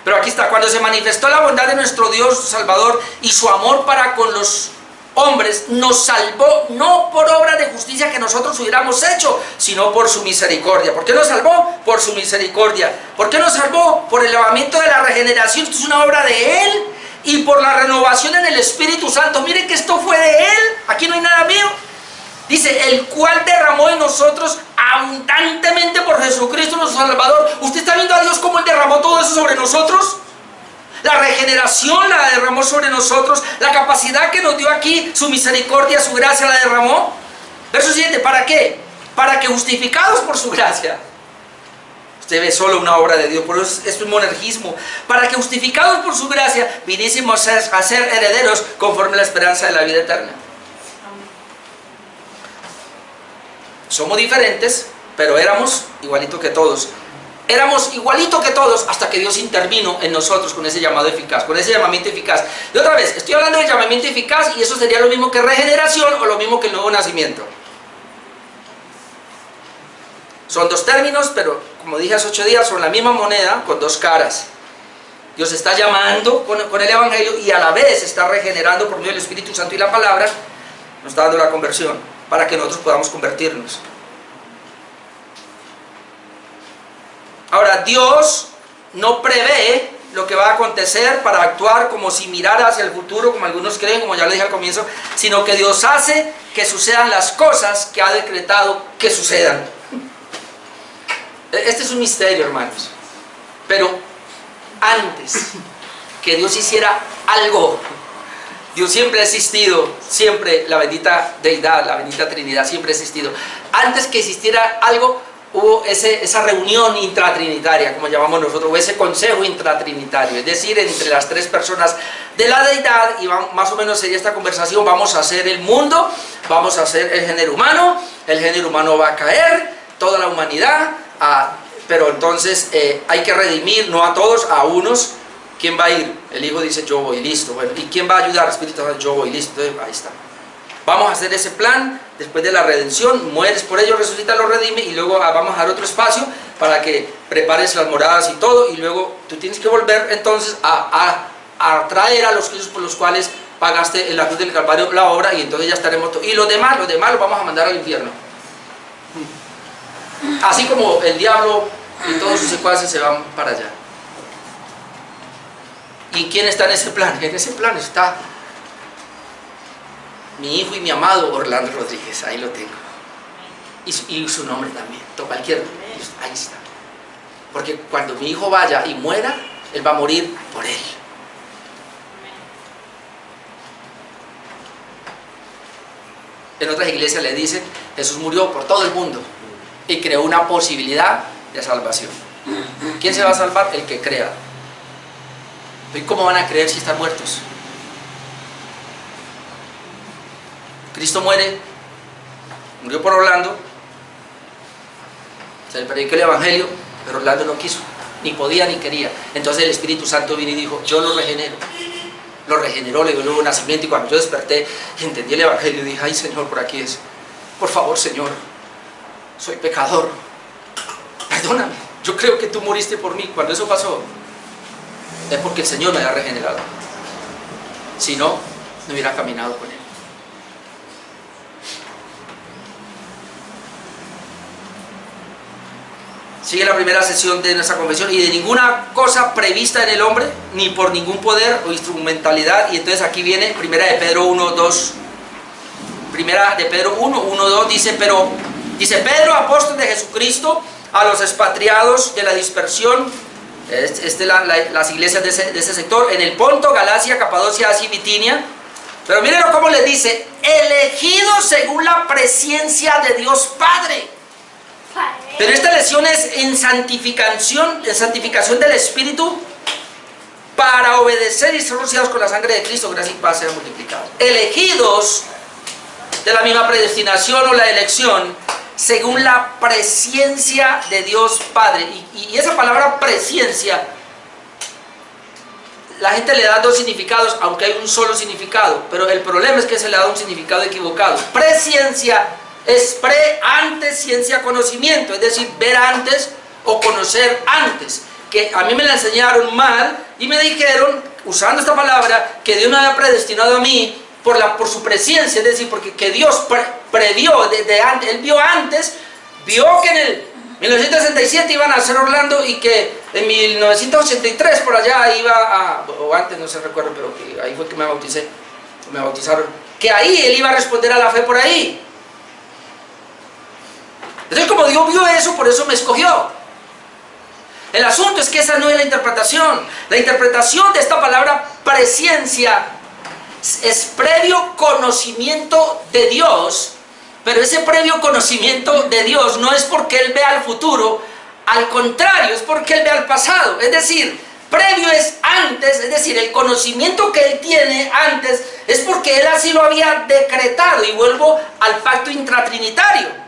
Pero aquí está: cuando se manifestó la bondad de nuestro Dios Salvador y su amor para con los hombres, nos salvó no por obra de justicia que nosotros hubiéramos hecho, sino por su misericordia. ¿Por qué nos salvó? Por su misericordia. ¿Por qué nos salvó? Por el lavamiento de la regeneración. Esto es una obra de Él. Y por la renovación en el Espíritu Santo. Miren que esto fue de Él. Aquí no hay nada mío. Dice: el cual derramó en nosotros abundantemente por Jesucristo nuestro Salvador. ¿Usted está viendo a Dios cómo Él derramó todo eso sobre nosotros? La regeneración la derramó sobre nosotros. La capacidad que nos dio aquí, su misericordia, su gracia la derramó. Verso 7, ¿para qué? Para que, justificados por su gracia. Usted ve solo una obra de Dios, por eso es un monergismo. Para que, justificados por su gracia, viniésemos a ser herederos conforme a la esperanza de la vida eterna. Somos diferentes, pero éramos igualitos que todos. Éramos igualitos que todos hasta que Dios intervino en nosotros con ese llamado eficaz, con ese llamamiento eficaz. Y otra vez, estoy hablando del llamamiento eficaz, y eso sería lo mismo que regeneración o lo mismo que el nuevo nacimiento. Son dos términos, pero como dije hace 8 días, son la misma moneda con dos caras. Dios está llamando con el Evangelio y a la vez está regenerando por medio del Espíritu Santo y la palabra. Nos está dando la conversión para que nosotros podamos convertirnos. Ahora, Dios no prevé lo que va a acontecer para actuar como si mirara hacia el futuro, como algunos creen, como ya lo dije al comienzo, sino que Dios hace que sucedan las cosas que ha decretado que sucedan. Este es un misterio, hermanos. Pero antes que Dios hiciera algo. Dios siempre ha existido, siempre, la bendita deidad, la bendita Trinidad siempre ha existido. Antes que existiera algo, hubo esa reunión intratrinitaria, como llamamos nosotros, o ese consejo intratrinitario, es decir, entre las tres personas de la deidad, y más o menos sería esta conversación: vamos a hacer el mundo, vamos a hacer el género humano va a caer, toda la humanidad, pero entonces hay que redimir, no a todos, a unos. ¿Quién va a ir? El Hijo dice: yo voy, listo. Bueno, ¿y quién va a ayudar? Espíritu Santo: yo voy, listo. Entonces, ahí está. Vamos a hacer ese plan. Después de la redención, mueres por ellos, resucitas, los redime, y luego vamos a dar otro espacio para que prepares las moradas y todo, y luego tú tienes que volver entonces a traer a los hijos por los cuales pagaste en la cruz del Calvario la obra, y entonces ya estaremos y los demás los vamos a mandar al infierno. Así como el diablo y todos sus secuaces se van para allá. ¿Y quién está en ese plan? En ese plan está mi hijo y mi amado Orlando Rodríguez. Ahí lo tengo. Y su nombre también. Cualquier, ahí está. Porque cuando mi hijo vaya y muera, él va a morir por él. En otras iglesias le dicen: Jesús murió por todo el mundo y creó una posibilidad de salvación. ¿Quién se va a salvar? El que crea. ¿Y cómo van a creer si están muertos? Cristo murió por Orlando, se le predicó el evangelio, pero Orlando no quiso, ni podía ni quería. Entonces el Espíritu Santo vino y dijo: yo lo regenero. Lo regeneró, le dio un nuevo nacimiento, y cuando yo desperté y entendí el evangelio, dije: ay, Señor, por aquí es. Por favor, Señor, soy pecador, perdóname, yo creo que tú moriste por mí. Cuando eso pasó, es porque el Señor me había regenerado. Si no, no hubiera caminado con Él. Sigue la primera sesión de nuestra confesión: y de ninguna cosa prevista en el hombre, ni por ningún poder o instrumentalidad. Y entonces aquí viene Primera de Pedro 1:2. Primera de Pedro 1:2 dice: Pedro, apóstol de Jesucristo, a los expatriados de la dispersión, las iglesias de ese sector, en el Ponto, Galacia, Capadocia, Asia y Bitinia. Pero mírenlo cómo le dice: elegidos según la presciencia de Dios Padre. Pero esta lección es en santificación del Espíritu, para obedecer y ser rociados con la sangre de Cristo, gracia y paz sean multiplicados. Elegidos de la misma predestinación o la elección, según la presciencia de Dios Padre. Y esa palabra presciencia, la gente le da dos significados, aunque hay un solo significado, pero el problema es que se le da un significado equivocado. Presciencia es antes, ciencia, conocimiento, es decir, ver antes o conocer antes. Que a mí me la enseñaron mal y me dijeron, usando esta palabra, que Dios me había predestinado a mí por su presciencia, es decir, porque que Dios previó desde antes. Él vio antes, vio que en el 1967 iban a hacer Orlando, y que en 1983 por allá iba o antes, no se recuerdo, pero que ahí fue que me bautizaron, que ahí él iba a responder a la fe por ahí. Entonces, como Dios vio eso, por eso me escogió. El asunto es que esa no es la interpretación. La interpretación de esta palabra presciencia es previo conocimiento de Dios, pero ese previo conocimiento de Dios no es porque Él vea al futuro, al contrario, es porque Él ve al pasado. Es decir, previo es antes, es decir, el conocimiento que Él tiene antes es porque Él así lo había decretado. Y vuelvo al pacto intratrinitario.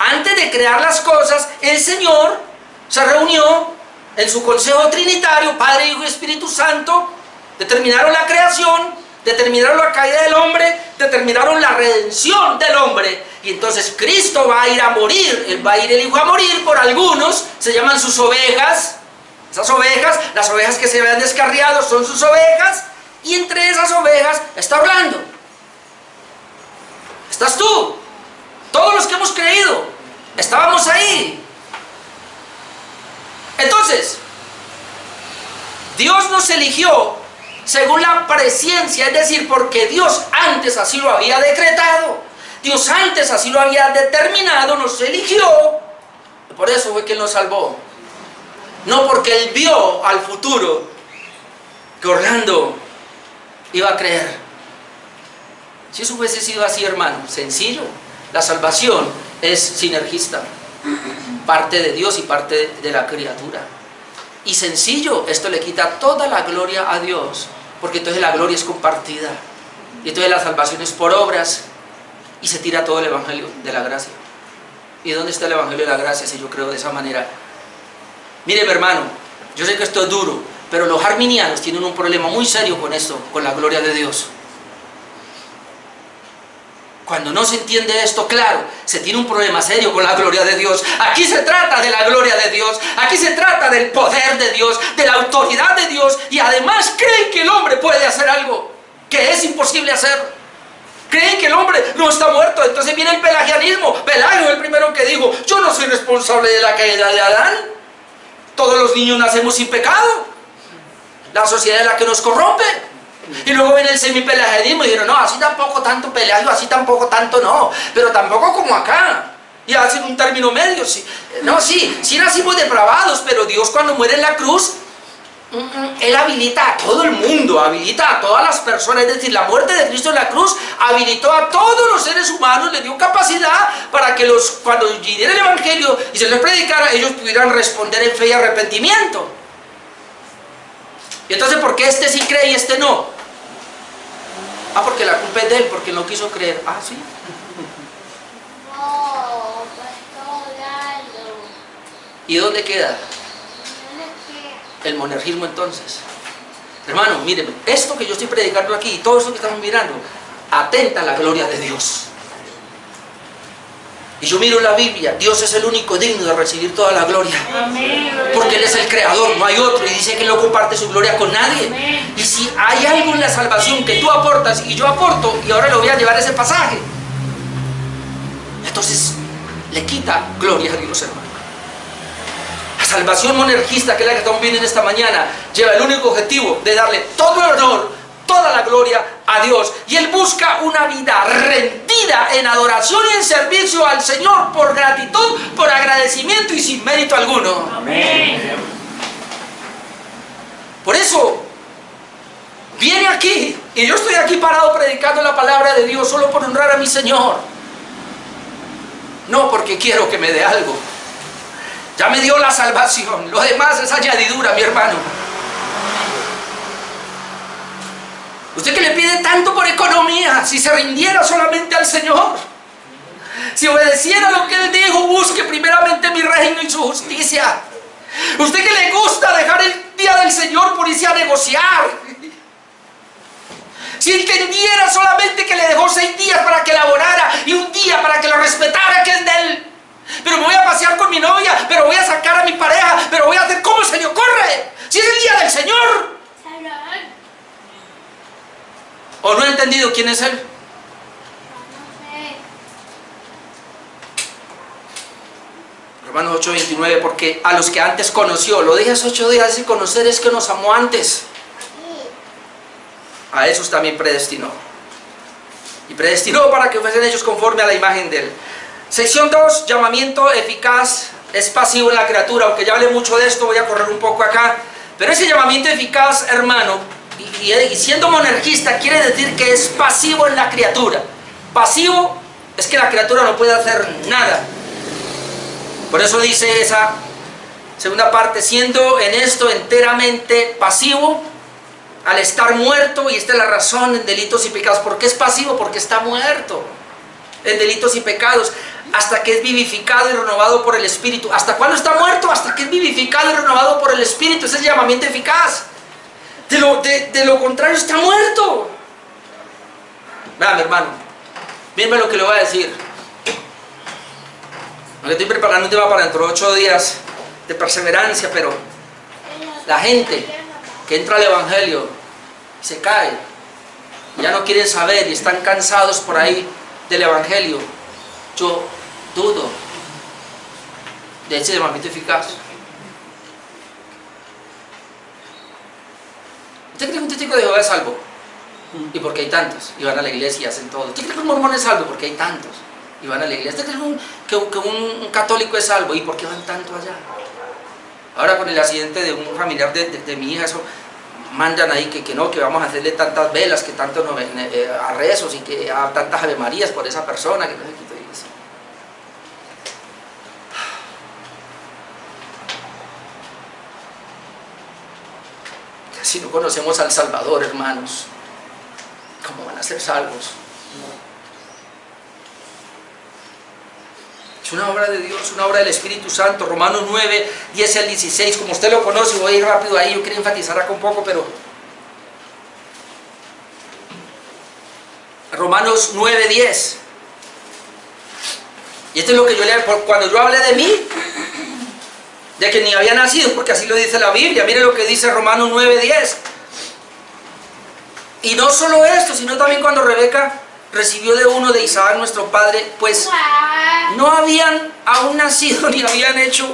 Antes de crear las cosas, el Señor se reunió en su consejo trinitario, Padre, Hijo y Espíritu Santo, determinaron la creación, determinaron la caída del hombre, determinaron la redención del hombre. Y entonces Cristo va a ir a morir, Él va a ir el Hijo a morir por algunos, se llaman sus ovejas. Esas ovejas, las ovejas que se vean descarriados son sus ovejas, y entre esas ovejas está Orlando. Estás tú. Todos los que hemos creído, estábamos ahí. Entonces, Dios nos eligió según la presciencia, es decir, porque Dios antes así lo había decretado, Dios antes así lo había determinado, nos eligió. Por eso fue que Él nos salvó. No porque Él vio al futuro que Orlando iba a creer. Si eso hubiese sido así, hermano, sencillo. La salvación es sinergista, parte de Dios y parte de la criatura. Y sencillo, esto le quita toda la gloria a Dios, porque entonces la gloria es compartida. Y entonces la salvación es por obras y se tira todo el evangelio de la gracia. ¿Y dónde está el evangelio de la gracia si yo creo de esa manera? Mire, mi hermano, yo sé que esto es duro, pero los arminianos tienen un problema muy serio con esto, con la gloria de Dios. Cuando no se entiende esto, claro, se tiene un problema serio con la gloria de Dios. Aquí se trata de la gloria de Dios, aquí se trata del poder de Dios, de la autoridad de Dios, y además creen que el hombre puede hacer algo que es imposible hacer. Creen que el hombre no está muerto. Entonces viene el pelagianismo. Pelagio es el primero que dijo: yo no soy responsable de la caída de Adán. Todos los niños nacemos sin pecado. La sociedad es la que nos corrompe. Y luego viene el semipelagianismo y dijeron: no, así tampoco tanto Pelagio, así tampoco tanto no, pero tampoco como acá. Y hacen un término medio. Sí. No, sí nacimos depravados, pero Dios cuando muere en la cruz, Él habilita a todo el mundo, habilita a todas las personas. Es decir, la muerte de Cristo en la cruz habilitó a todos los seres humanos, les dio capacidad para que cuando viniera el evangelio y se les predicara, ellos pudieran responder en fe y arrepentimiento. Y entonces, ¿por qué este sí cree y este no? Ah, porque la culpa es de él, porque no quiso creer. Ah, sí. No, pastor Lalo. ¿Y dónde queda el monergismo entonces? Hermano, míreme, esto que yo estoy predicando aquí y todo esto que estamos mirando atenta a la gloria de Dios. Y yo miro la Biblia, Dios es el único digno de recibir toda la gloria. Amén. Porque Él es el creador, no hay otro, y dice que Él no comparte su gloria con nadie. Amén. Y si hay algo en la salvación que tú aportas y yo aporto, y ahora le voy a llevar ese pasaje, entonces le quita gloria a Dios, hermano. La salvación monergista, que es la que estamos viendo en esta mañana, lleva el único objetivo de darle todo el honor, toda la gloria a Dios. Y Él busca una vida rendida en adoración y en servicio al Señor por gratitud, por agradecimiento y sin mérito alguno. Amén. Por eso viene aquí, y yo estoy aquí parado predicando la palabra de Dios solo por honrar a mi Señor, no porque quiero que me dé algo. Ya me dio la salvación, lo demás es añadidura, mi hermano. Usted que le pide tanto por economía, si se rindiera solamente al Señor, si obedeciera lo que Él dijo: busque primeramente mi reino y su justicia. Usted que le gusta dejar el día del Señor por irse a negociar, si entendiera solamente que le dejó 6 días para que laborara y un día para que lo respetara, que es de Él. Pero me voy a pasear con mi novia, pero voy a sacar a mi pareja, pero voy a hacer como se le ocurre, si es el día del Señor. ¿O no he entendido quién es Él? No sé. Romanos 8:29, porque a los que antes conoció, lo dije hace 8 días, y conocer es que nos amó antes. A esos también predestinó. Y predestinó para que fuesen ellos conforme a la imagen de Él. Sección 2, llamamiento eficaz, es pasivo en la criatura. Aunque ya hablé mucho de esto, voy a correr un poco acá. Pero ese llamamiento eficaz, hermano, y siendo monergista, quiere decir que es pasivo en la criatura. Pasivo es que la criatura no puede hacer nada. Por eso dice esa segunda parte: siendo en esto enteramente pasivo, al estar muerto. Y esta es la razón en delitos y pecados. ¿Por qué es pasivo? Porque está muerto en delitos y pecados, hasta que es vivificado y renovado por el Espíritu. ¿Hasta cuándo está muerto? Hasta que es vivificado y renovado por el Espíritu. Ese es el llamamiento eficaz. De lo contrario está muerto. Vean, mi hermano, mírenme lo que le voy a decir. Aunque estoy preparando un tema para dentro de 8 días de perseverancia, pero la gente que entra al Evangelio y se cae, ya no quieren saber y están cansados por ahí del Evangelio, yo dudo de ese llamamiento eficaz. ¿Usted cree que un testigo de Jehová es salvo? ¿Y por qué hay tantos? Y van a la iglesia y hacen todo. ¿Usted cree que un mormón es salvo? Porque hay tantos y van a la iglesia. ¿Usted cree que un católico es salvo? ¿Y por qué van tanto allá? Ahora con el accidente de un familiar de mi hija, eso, mandan ahí que no, que vamos a hacerle tantas velas, que tantos rezos y que a tantas Ave Marías por esa persona, que no sé qué te dice. Si no conocemos al Salvador, hermanos, ¿cómo van a ser salvos? Es una obra de Dios, una obra del Espíritu Santo. Romanos 9, 10 al 16, como usted lo conoce, voy a ir rápido ahí, yo quería enfatizar acá un poco, pero Romanos 9, 10. Y esto es lo que yo le... Cuando yo hablé de mí, de que ni había nacido, porque así lo dice la Biblia, mire lo que dice Romanos 9, 10. Y no solo esto, sino también cuando Rebeca recibió de uno de Isaac nuestro padre, pues no habían aún nacido ni habían hecho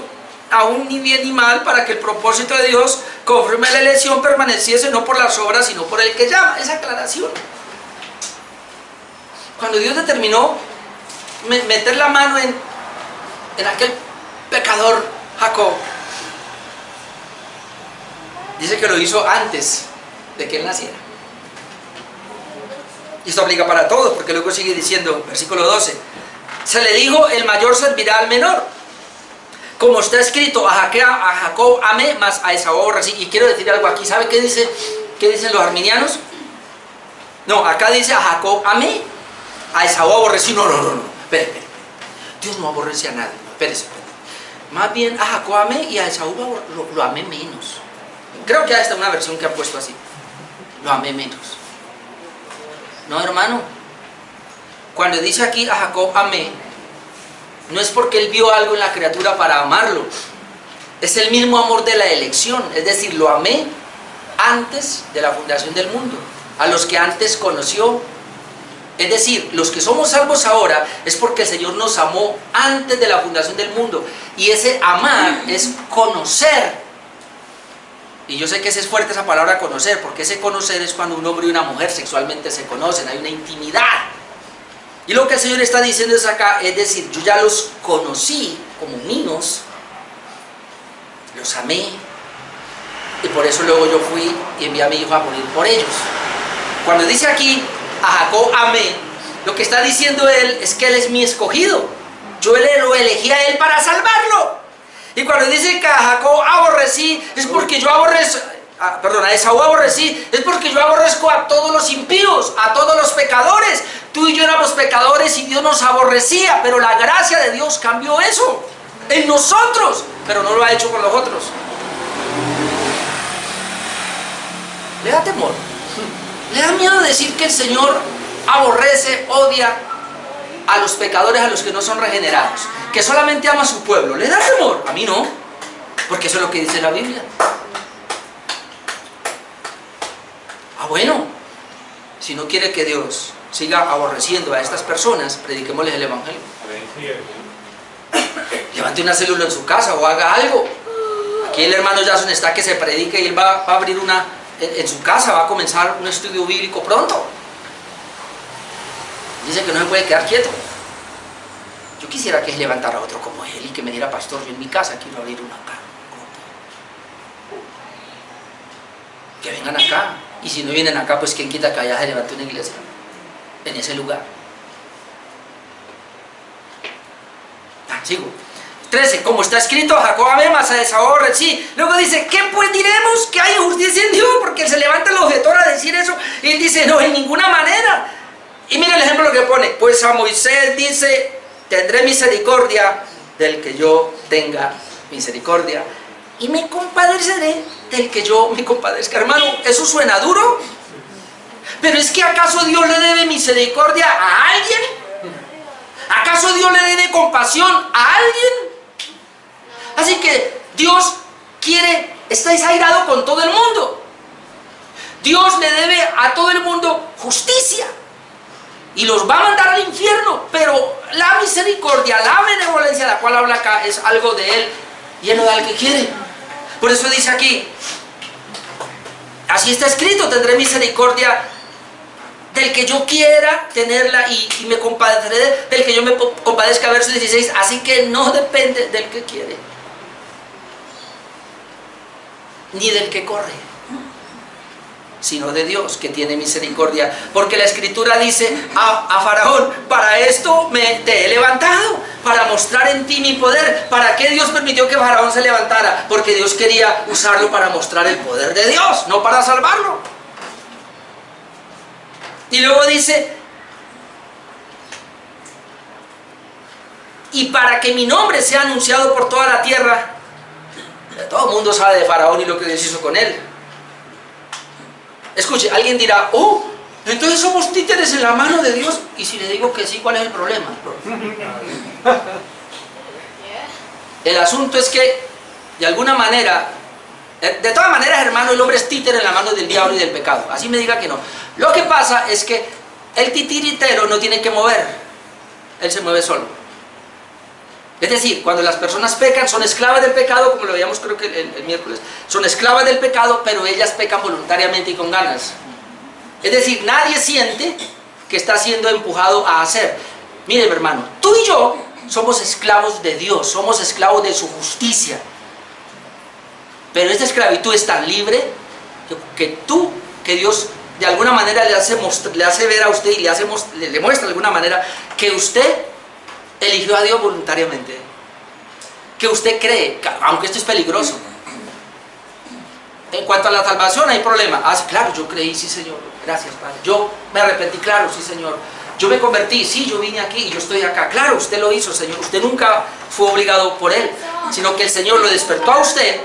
aún ni bien ni mal, para que el propósito de Dios conforme a la elección permaneciese no por las obras sino por el que llama. Esa aclaración, cuando Dios determinó meter la mano en aquel pecador Jacob, dice que lo hizo antes de que él naciera. Y esto aplica para todos, porque luego sigue diciendo, versículo 12, se le dijo, el mayor servirá al menor. Como está escrito, a Jacob amé, mas a Esaú aborrecí. Y quiero decir algo aquí, ¿sabe qué dicen los arminianos? No, acá dice, a Jacob amé, a Esaú aborrecí. No, espere. Dios no aborrece a nadie, espérese. Más bien a Jacob amé y a Esaú lo amé menos. Creo que hay esta una versión que han puesto así, lo amé menos. No, hermano, cuando dice aquí a Jacob amé, no es porque él vio algo en la criatura para amarlo, es el mismo amor de la elección, es decir, lo amé antes de la fundación del mundo, a los que antes conoció. Es decir, los que somos salvos ahora es porque el Señor nos amó antes de la fundación del mundo, y ese amar es conocer. Y yo sé que es fuerte esa palabra conocer, porque ese conocer es cuando un hombre y una mujer sexualmente se conocen, hay una intimidad. Y lo que el Señor está diciendo es acá, es decir, yo ya los conocí como míos, los amé, y por eso luego yo fui y envié a mi hijo a morir por ellos. Cuando dice aquí, a Jacob amé, lo que está diciendo él es que él es mi escogido, yo lo elegí a él para salvarlo. Y cuando dice que a Jacob aborrecí, es porque yo aborrezco, a Esaú aborrecí, es porque yo aborrezco a todos los impíos, a todos los pecadores. Tú y yo éramos pecadores y Dios nos aborrecía, pero la gracia de Dios cambió eso en nosotros, pero no lo ha hecho con los otros. ¿Le da temor? ¿Le da miedo decir que el Señor aborrece, odia a los pecadores, a los que no son regenerados, que solamente ama a su pueblo? ¿Le da temor? A mí no, porque eso es lo que dice la Biblia. Bueno, si no quiere que Dios siga aborreciendo a estas personas, prediquémosles el Evangelio. Levante una célula en su casa o haga algo. Aquí el hermano Jason está que se predique y él va a abrir en su casa, va a comenzar un estudio bíblico pronto. Dice que no se puede quedar quieto. Yo quisiera que él levantara a otro como él y que me diera, pastor, yo en mi casa quiero abrir una acá. Que vengan acá. Y si no vienen acá, pues quien quita que allá se levante una iglesia en ese lugar. Sigo. 13. Como está escrito, Jacob amé, mas a Esaú aborrecí. Luego dice, ¿qué pues diremos? Que hay justicia en Dios, porque se levanta el objetor a decir eso. Y él dice, no, en ninguna manera. Y mira el ejemplo que pone. Pues a Moisés dice, tendré misericordia del que yo tenga misericordia, y me compadeceré del que yo me compadezca. Hermano, ¿eso suena duro? Pero es que ¿acaso Dios le debe misericordia a alguien? ¿Acaso Dios le debe compasión a alguien? Así que Dios está desairado con todo el mundo. Dios le debe a todo el mundo justicia y los va a mandar al infierno, pero la misericordia, la benevolencia de la cual habla acá es algo de Él lleno de al que quiere. Por eso dice aquí, así está escrito, tendré misericordia del que yo quiera tenerla y me compadeceré del que yo me compadezca. Verso 16, así que no depende del que quiere ni del que corre, sino de Dios, que tiene misericordia. Porque la Escritura dice a Faraón: para esto te he levantado, para mostrar en ti mi poder. ¿Para qué Dios permitió que Faraón se levantara? Porque Dios quería usarlo para mostrar el poder de Dios, no para salvarlo. Y luego dice: y para que mi nombre sea anunciado por toda la tierra. Todo el mundo sabe de Faraón y lo que Dios hizo con él. Escuche, alguien dirá: oh, entonces somos títeres en la mano de Dios. Y si le digo que sí, ¿cuál es el problema? El asunto es que, de alguna manera, de todas maneras, hermano, el hombre es títere en la mano del diablo y del pecado. Así me diga que no. Lo que pasa es que el titiritero no tiene que mover. Él se mueve solo. Es decir, cuando las personas pecan, son esclavas del pecado, como lo veíamos creo que el miércoles, son esclavas del pecado, pero ellas pecan voluntariamente y con ganas. Es decir, nadie siente que está siendo empujado a hacer. Mire, mi hermano, tú y yo somos esclavos de Dios, somos esclavos de su justicia. Pero esta esclavitud es tan libre que Dios de alguna manera le hace ver a usted y le muestra de alguna manera que usted eligió a Dios voluntariamente, que usted cree, aunque esto es peligroso. En cuanto a la salvación, hay problema. Claro, yo creí, sí Señor, gracias Padre. Yo me arrepentí, claro, sí Señor. Yo me convertí, sí, yo vine aquí y yo estoy acá. Claro, usted lo hizo, Señor. Usted nunca fue obligado por Él, sino que el Señor lo despertó a usted,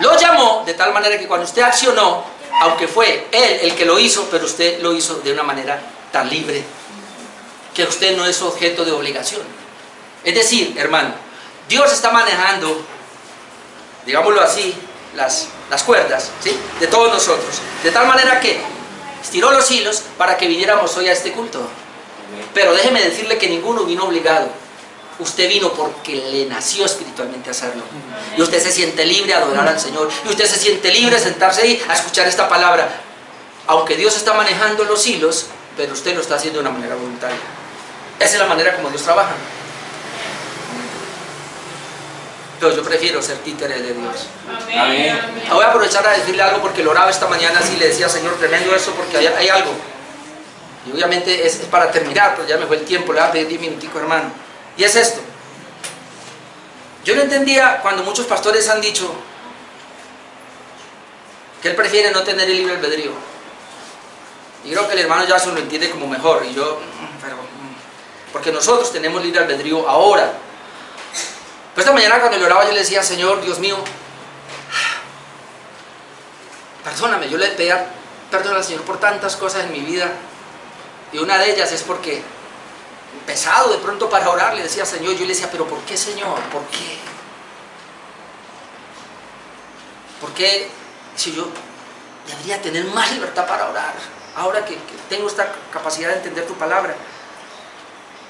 lo llamó de tal manera que cuando usted accionó, aunque fue Él el que lo hizo, pero usted lo hizo de una manera tan libre que usted no es objeto de obligación. Es decir, hermano, Dios está manejando, digámoslo así, las cuerdas, ¿sí?, de todos nosotros, de tal manera que estiró los hilos para que viniéramos hoy a este culto. Pero déjeme decirle que ninguno vino obligado. Usted vino porque le nació espiritualmente hacerlo. Y usted se siente libre a adorar al Señor. Y usted se siente libre a sentarse ahí a escuchar esta palabra. Aunque Dios está manejando los hilos, pero usted lo está haciendo de una manera voluntaria. Esa es la manera como Dios trabaja. Pero yo prefiero ser títere de Dios. Amén. Voy a aprovechar a decirle algo porque lo oraba esta mañana así, le decía: Señor, tremendo eso, porque hay algo. Y obviamente es para terminar, pero ya me fue el tiempo, le voy a pedir 10 minuticos, hermano. Y es esto. Yo no entendía cuando muchos pastores han dicho que él prefiere no tener el libre albedrío. Y creo que el hermano Jason lo entiende como mejor. Y yo, porque nosotros tenemos libre albedrío ahora. Pues esta mañana cuando le oraba yo le decía: Señor, Dios mío, perdóname. Yo le pedía perdón al Señor por tantas cosas en mi vida. Y una de ellas es porque pesado de pronto para orar, le decía: Señor, yo le decía: pero ¿por qué, Señor? ¿Por qué? ¿Por qué si yo debería tener más libertad para orar? Ahora que tengo esta capacidad de entender tu palabra.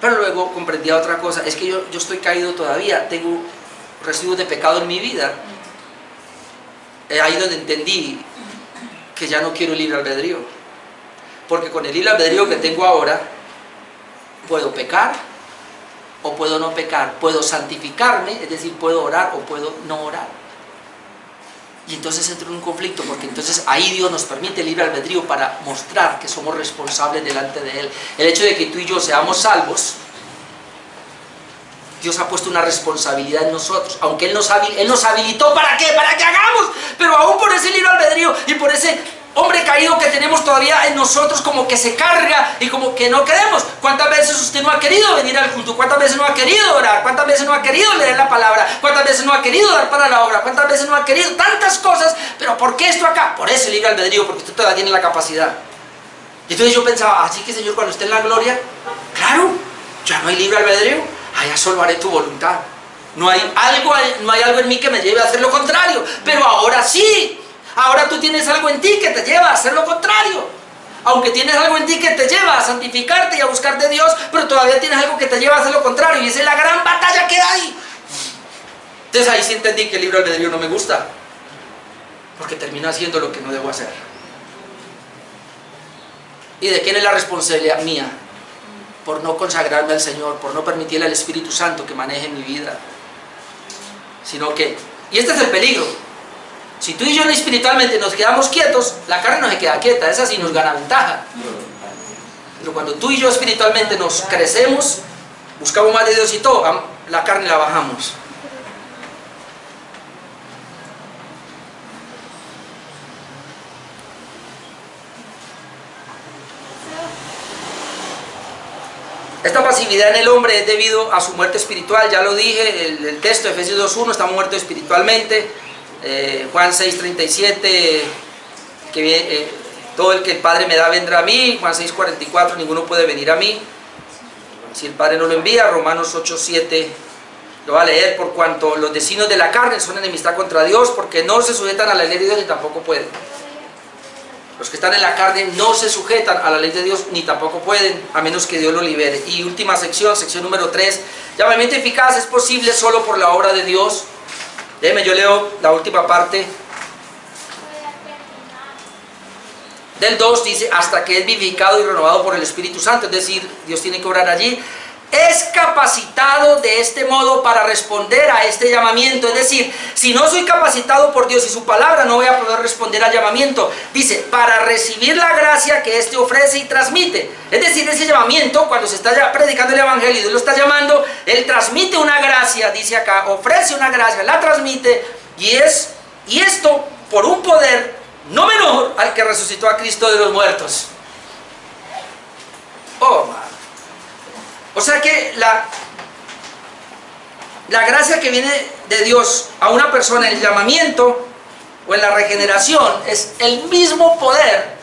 Pero luego comprendía otra cosa: es que yo estoy caído todavía, tengo residuos de pecado en mi vida. Ahí donde entendí que ya no quiero el libre albedrío. Porque con el libre albedrío que tengo ahora, puedo pecar o puedo no pecar, puedo santificarme, es decir, puedo orar o puedo no orar. Y entonces entro en un conflicto, porque entonces ahí Dios nos permite el libre albedrío para mostrar que somos responsables delante de Él. El hecho de que tú y yo seamos salvos, Dios ha puesto una responsabilidad en nosotros, aunque Él nos habilitó ¿para qué? Para que hagamos, pero aún por ese libre albedrío y por ese hombre caído que tenemos todavía en nosotros, como que se carga y como que no queremos. ¿Cuántas veces usted no ha querido venir al culto? ¿Cuántas veces no ha querido orar? ¿Cuántas veces no ha querido leer la palabra? ¿Cuántas veces no ha querido dar para la obra? ¿Cuántas veces no ha querido? Tantas cosas. ¿Pero por qué esto acá? Por ese libre albedrío, porque usted todavía tiene la capacidad. Y entonces yo pensaba: así que, Señor, cuando esté en la gloria, claro, ya no hay libre albedrío, allá solo haré tu voluntad. No hay algo en mí que me lleve a hacer lo contrario, pero ahora sí. Ahora tú tienes algo en ti que te lleva a hacer lo contrario. Aunque tienes algo en ti que te lleva a santificarte y a buscar de Dios, pero todavía tienes algo que te lleva a hacer lo contrario. Y esa es la gran batalla que hay. Entonces ahí sí entendí que el libre albedrío no me gusta, porque termino haciendo lo que no debo hacer. ¿Y de quién es la responsabilidad? Mía. Por no consagrarme al Señor, por no permitirle al Espíritu Santo que maneje mi vida. Sino que, y este es el peligro, Si tú y yo espiritualmente nos quedamos quietos, la carne no se queda quieta, esa sí nos gana ventaja. Pero cuando tú y yo espiritualmente nos crecemos, buscamos más de Dios y todo, la carne la bajamos. Esta pasividad en el hombre es debido a su muerte espiritual, ya lo dije, el texto de Efesios 2:1, estamos muertos espiritualmente. Juan 6:37, todo el que el Padre me da vendrá a mí. Juan 6:44, ninguno puede venir a mí si el Padre no lo envía. Romanos 8:7, lo va a leer, por cuanto los designios de la carne son enemistad contra Dios, porque no se sujetan a la ley de Dios ni tampoco pueden. Los que están en la carne no se sujetan a la ley de Dios ni tampoco pueden, a menos que Dios lo libere. Y última sección número 3, llamamiento eficaz es posible solo por la obra de Dios. Déjeme, yo leo la última parte del 2, dice, hasta que es vivificado y renovado por el Espíritu Santo, es decir, Dios tiene que obrar allí. Es capacitado de este modo para responder a este llamamiento, es decir, si no soy capacitado por Dios y su palabra, no voy a poder responder al llamamiento. Dice, para recibir la gracia que éste ofrece y transmite. Es decir, ese llamamiento, cuando se está ya predicando el evangelio y Dios lo está llamando, él transmite una gracia, dice acá, ofrece una gracia, la transmite, y esto por un poder no menor al que resucitó a Cristo de los muertos. Oh, man. O sea que la gracia que viene de Dios a una persona en el llamamiento o en la regeneración es el mismo poder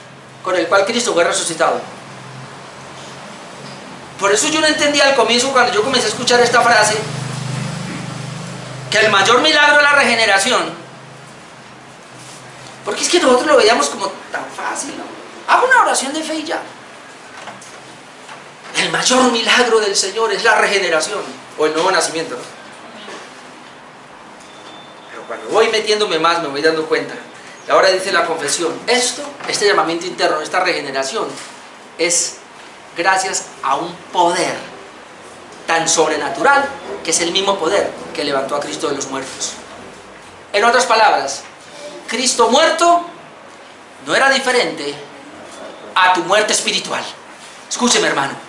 con el cual Cristo fue resucitado. Por eso yo no entendía al comienzo, cuando yo comencé a escuchar esta frase, que el mayor milagro es la regeneración. Porque es que nosotros lo veíamos como tan fácil, ¿no? Hago una oración de fe y ya. El mayor milagro del Señor es la regeneración o el nuevo nacimiento, ¿no? Pero cuando voy metiéndome más me voy dando cuenta. Y ahora dice la confesión, este llamamiento interno, esta regeneración es gracias a un poder tan sobrenatural que es el mismo poder que levantó a Cristo de los muertos. En otras palabras, Cristo muerto no era diferente a tu muerte espiritual. Escúcheme, hermano.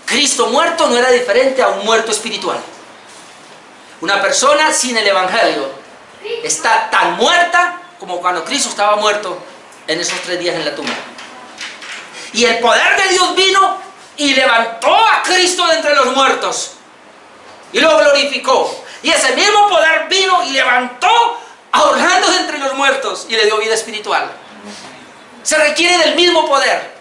Cristo muerto no era diferente a un muerto espiritual. Una persona sin el evangelio está tan muerta como cuando Cristo estaba muerto en esos 3 días en la tumba. Y el poder de Dios vino y levantó a Cristo de entre los muertos y lo glorificó. Y ese mismo poder vino y levantó a Orlando de entre los muertos y le dio vida espiritual. Se requiere del mismo poder.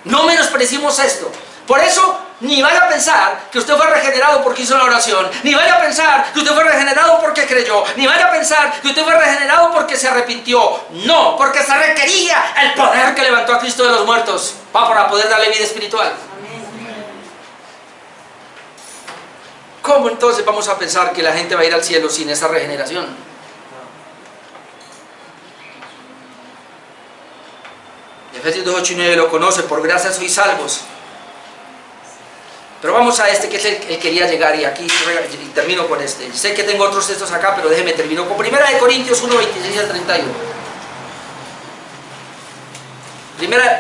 No menospreciemos esto. Por eso, ni vaya a pensar que usted fue regenerado porque hizo la oración, ni vaya a pensar que usted fue regenerado porque creyó, ni vaya a pensar que usted fue regenerado porque se arrepintió. No, porque se requería el poder que levantó a Cristo de los muertos para poder darle vida espiritual. ¿Cómo entonces vamos a pensar que la gente va a ir al cielo sin esa regeneración? Efesios 2:8 y 9 lo conoce, por gracia sois salvos. Pero vamos a este que es el que quería llegar, y aquí termino con este. Sé que tengo otros textos acá, pero déjeme termino con 1 Corintios 1:26 al 31.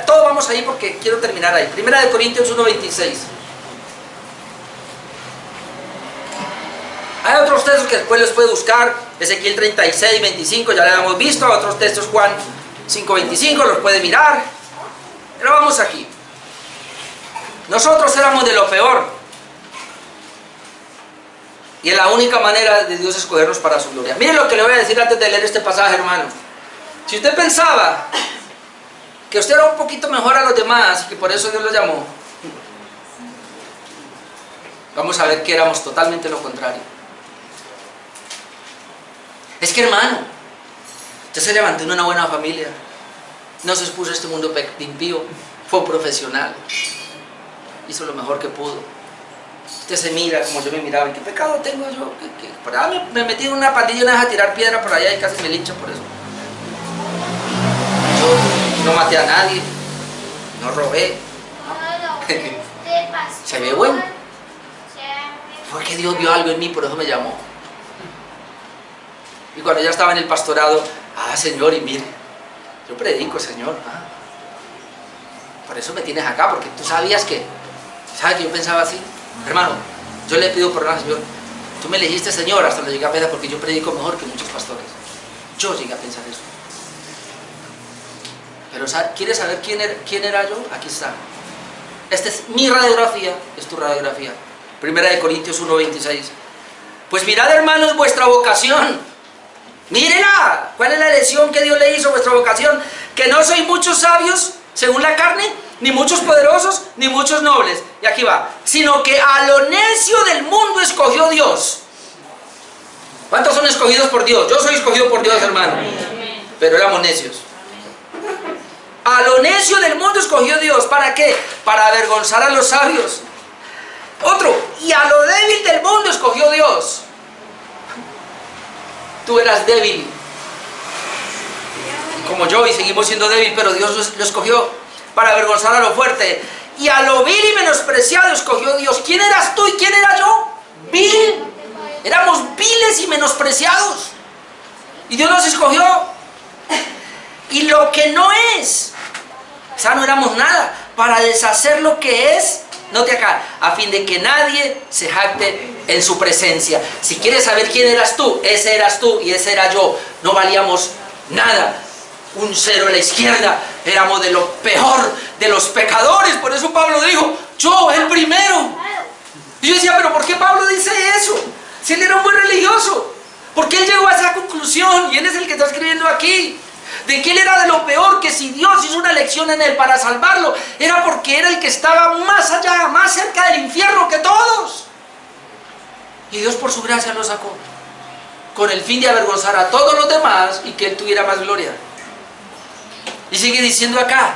Todos vamos ahí porque quiero terminar ahí. 1 Corintios 1:26. Hay otros textos que después les puede buscar. Ezequiel 36:25, ya lo hemos visto. Otros textos, Juan 5:25, los puede mirar. Pero vamos aquí. Nosotros éramos de lo peor. Y es la única manera de Dios escogernos para su gloria. Miren lo que le voy a decir antes de leer este pasaje, hermano. Si usted pensaba que usted era un poquito mejor a los demás y que por eso Dios lo llamó, vamos a ver que éramos totalmente lo contrario. Es que, hermano, usted se levantó en una buena familia, no se expuso a este mundo impío, fue profesional, hizo lo mejor que pudo. Usted se mira como yo me miraba. ¿Qué pecado tengo yo? Por allá me metí en una pandilla y una vez a tirar piedra por allá y casi me linchan por eso. Yo no maté a nadie, no robé. Se ve bueno. Fue que Dios vio algo en mí, por eso me llamó. Y cuando ya estaba en el pastorado, Señor, y mire, yo predico, Señor. Por eso me tienes acá, porque tú sabías que, ¿sabes que yo pensaba así? Hermano, yo le pido perdón, Señor. Tú me elegiste, Señor, hasta lo llegué a pensar, porque yo predico mejor que muchos pastores. Yo llegué a pensar eso. Pero ¿quieres saber quién era yo? Aquí está. Esta es mi radiografía, es tu radiografía. Primera de Corintios 1:26. Pues mirad, hermanos, vuestra vocación. Mírela. ¿Cuál es la elección que Dios le hizo a vuestra vocación? Que no sois muchos sabios, según la carne, ni muchos poderosos, ni muchos nobles. Y aquí va. Sino que a lo necio del mundo escogió Dios. ¿Cuántos son escogidos por Dios? Yo soy escogido por Dios, hermano. Pero éramos necios. A lo necio del mundo escogió Dios. ¿Para qué? Para avergonzar a los sabios. Otro. Y a lo débil del mundo escogió Dios. Tú eras débil, como yo, y seguimos siendo débil, pero Dios lo escogió para avergonzar a lo fuerte. Y a lo vil y menospreciado escogió Dios. ¿Quién eras tú y quién era yo? Vil. Éramos viles y menospreciados. Y Dios nos escogió. Y lo que no es, o sea, no éramos nada, para deshacer lo que es, note acá, a fin de que nadie se jacte en su presencia. Si quieres saber quién eras tú, ese eras tú y ese era yo. No valíamos nada. Un cero a la izquierda. Éramos de lo peor, de los pecadores. Por eso Pablo dijo, yo el primero. Y yo decía, pero ¿por qué Pablo dice eso? Si él era un buen religioso. ¿Por qué él llegó a esa conclusión? Y él es el que está escribiendo aquí. De que él era de lo peor, que si Dios hizo una elección en él para salvarlo, era porque era el que estaba más allá, más cerca del infierno que todos. Y Dios por su gracia lo sacó, con el fin de avergonzar a todos los demás y que él tuviera más gloria. Y sigue diciendo acá,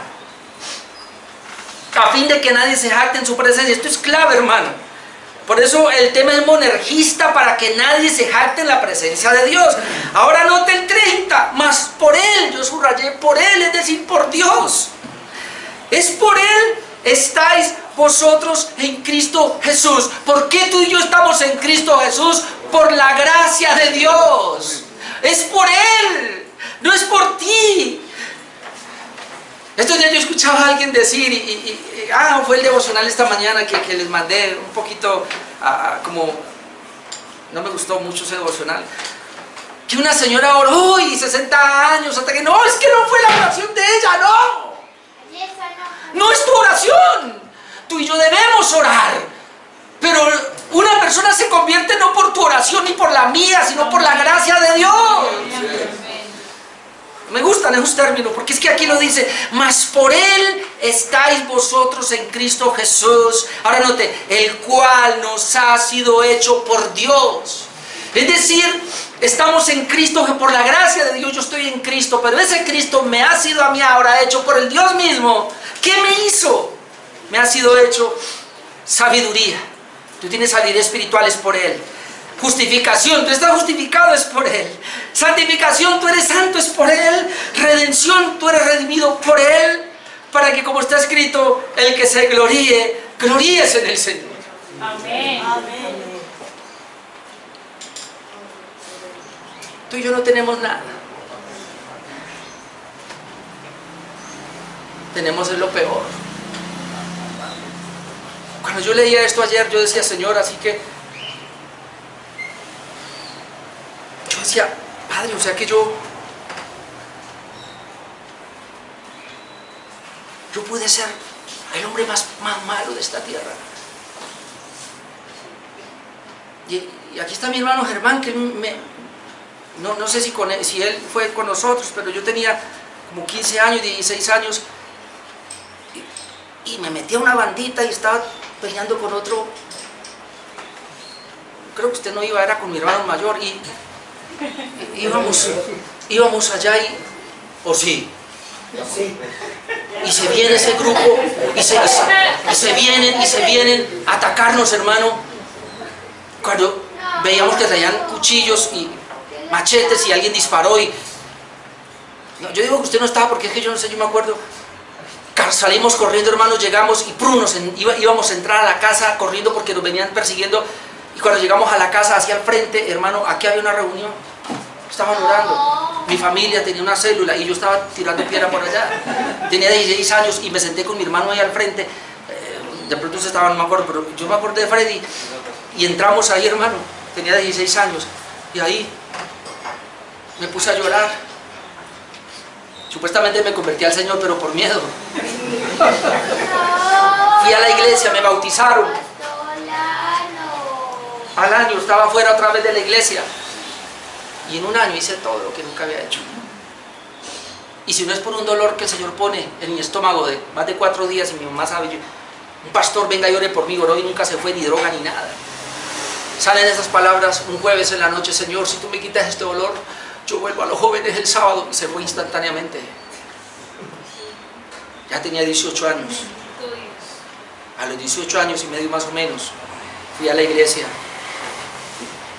a fin de que nadie se jacte en su presencia. Esto es clave, hermano. Por eso el tema es monergista, para que nadie se jacte en la presencia de Dios. Ahora note el 30, mas por Él, yo subrayé por Él, es decir, por Dios. Es por Él estáis vosotros en Cristo Jesús. ¿Por qué tú y yo estamos en Cristo Jesús? Por la gracia de Dios. Es por Él, no es por ti. Estos días yo escuchaba a alguien decir, fue el devocional esta mañana que les mandé un poquito, como, no me gustó mucho ese devocional, que una señora oró y 60 años, hasta que no, es que no fue la oración de ella, no. No es tu oración. Tú y yo debemos orar. Pero una persona se convierte no por tu oración ni por la mía, sino por la gracia de Dios. Me gustan esos términos, porque es que aquí lo dice, mas por Él estáis vosotros en Cristo Jesús. Ahora note, el cual nos ha sido hecho por Dios. Es decir, estamos en Cristo, que por la gracia de Dios yo estoy en Cristo, pero ese Cristo me ha sido a mí ahora hecho por el Dios mismo. ¿Qué me hizo? Me ha sido hecho sabiduría. Tú tienes sabiduría espiritual, es por Él. Justificación, tú estás justificado, es por Él. Santificación, tú eres santo, es por Él. Redención, tú eres redimido por Él. Para que, como está escrito, el que se gloríe, gloríese en el Señor. Amén. Amén. Tú y yo no tenemos nada. Tenemos lo peor. Cuando yo leía esto ayer, yo decía, Señor, así que yo decía, Padre, o sea que yo pude ser el hombre más malo de esta tierra. Y aquí está mi hermano Germán, que no sé si él fue con nosotros, pero yo tenía como 15 años, 16 años, y me metí a una bandita y estaba peleando con otro. Creo que usted no iba, era con mi hermano mayor, y íbamos allá o sí. Y se viene ese grupo y se vienen a atacarnos, hermano. Cuando veíamos que traían cuchillos y machetes y alguien disparó no, yo digo que usted no estaba, porque es que yo no sé, yo me acuerdo. Salimos corriendo, hermanos, llegamos y íbamos a entrar a la casa corriendo porque nos venían persiguiendo. Y cuando llegamos a la casa hacia el frente, hermano, aquí había una reunión. Estaban orando. Mi familia tenía una célula y yo estaba tirando piedra por allá. Tenía 16 años y me senté con mi hermano ahí al frente. De pronto se estaban, no me acuerdo, pero yo me acordé de Freddy. Y entramos ahí, hermano. Tenía 16 años. Y ahí me puse a llorar. Supuestamente me convertí al Señor, pero por miedo. Fui a la iglesia, me bautizaron. Al año estaba fuera otra vez de la iglesia. Y en un año hice todo lo que nunca había hecho. Y si no es por un dolor que el Señor pone en mi estómago de más de 4 días, y mi mamá sabe, un pastor venga y ore por mí, oró y nunca se fue ni droga ni nada. Salen esas palabras un jueves en la noche: Señor, si tú me quitas este dolor, yo vuelvo a los jóvenes el sábado. Y se fue instantáneamente. Ya tenía 18 años. A los 18 años y medio más o menos, fui a la iglesia.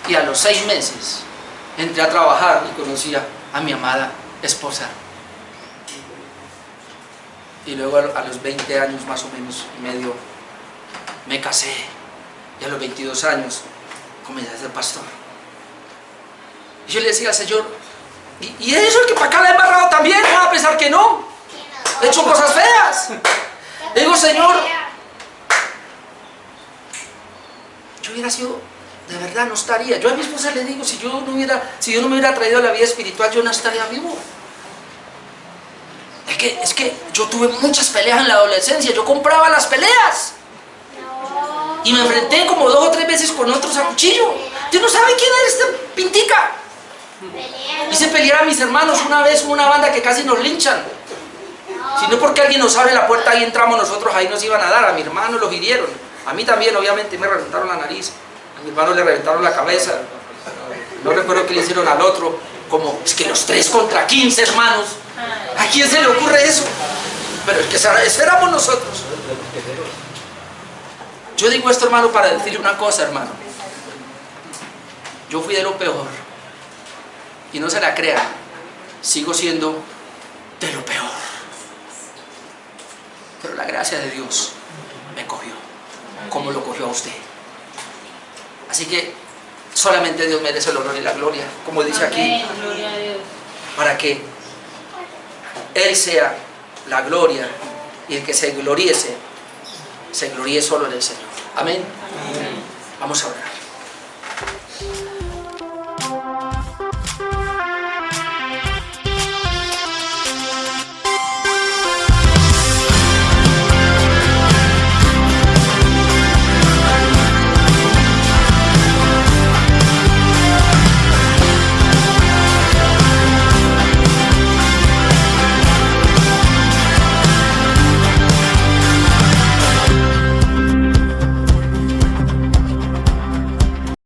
Y a los 6 meses entré a trabajar y conocí a mi amada esposa. Y luego a los 20 años más o menos y medio me casé. Y a los 22 años comencé a ser pastor. Y yo le decía al Señor: ¿y eso el que para acá le he embarrado también? ¿Va a pensar que no? He hecho cosas feas. Le digo: Señor, yo hubiera sido, de verdad no estaría. Yo a mi esposa le digo: si Dios no me hubiera traído a la vida espiritual, yo no estaría vivo. Es que yo tuve muchas peleas en la adolescencia. Yo compraba las peleas. Y me enfrenté como 2 o 3 veces con otros a cuchillo. Usted no sabe quién es este pintica. Hice pelear a mis hermanos una vez, una banda que casi nos linchan. Si no porque alguien nos abre la puerta, ahí entramos nosotros, ahí nos iban a dar. A mi hermano los hirieron. A mí también, obviamente, me reventaron la nariz. A mi hermano le reventaron la cabeza. No recuerdo qué le hicieron al otro. Como, es que los 3 contra 15, hermanos. ¿A quién se le ocurre eso? Pero es que esperamos nosotros. Yo digo esto, hermano, para decirle una cosa, hermano. Yo fui de lo peor. Y no se la crea, sigo siendo de lo peor. Pero la gracia de Dios me cogió, como lo cogió a usted. Así que solamente Dios merece el honor y la gloria, como dice aquí, para que Él sea la gloria, y el que se gloríe solo en el Señor. Amén. Vamos a orar.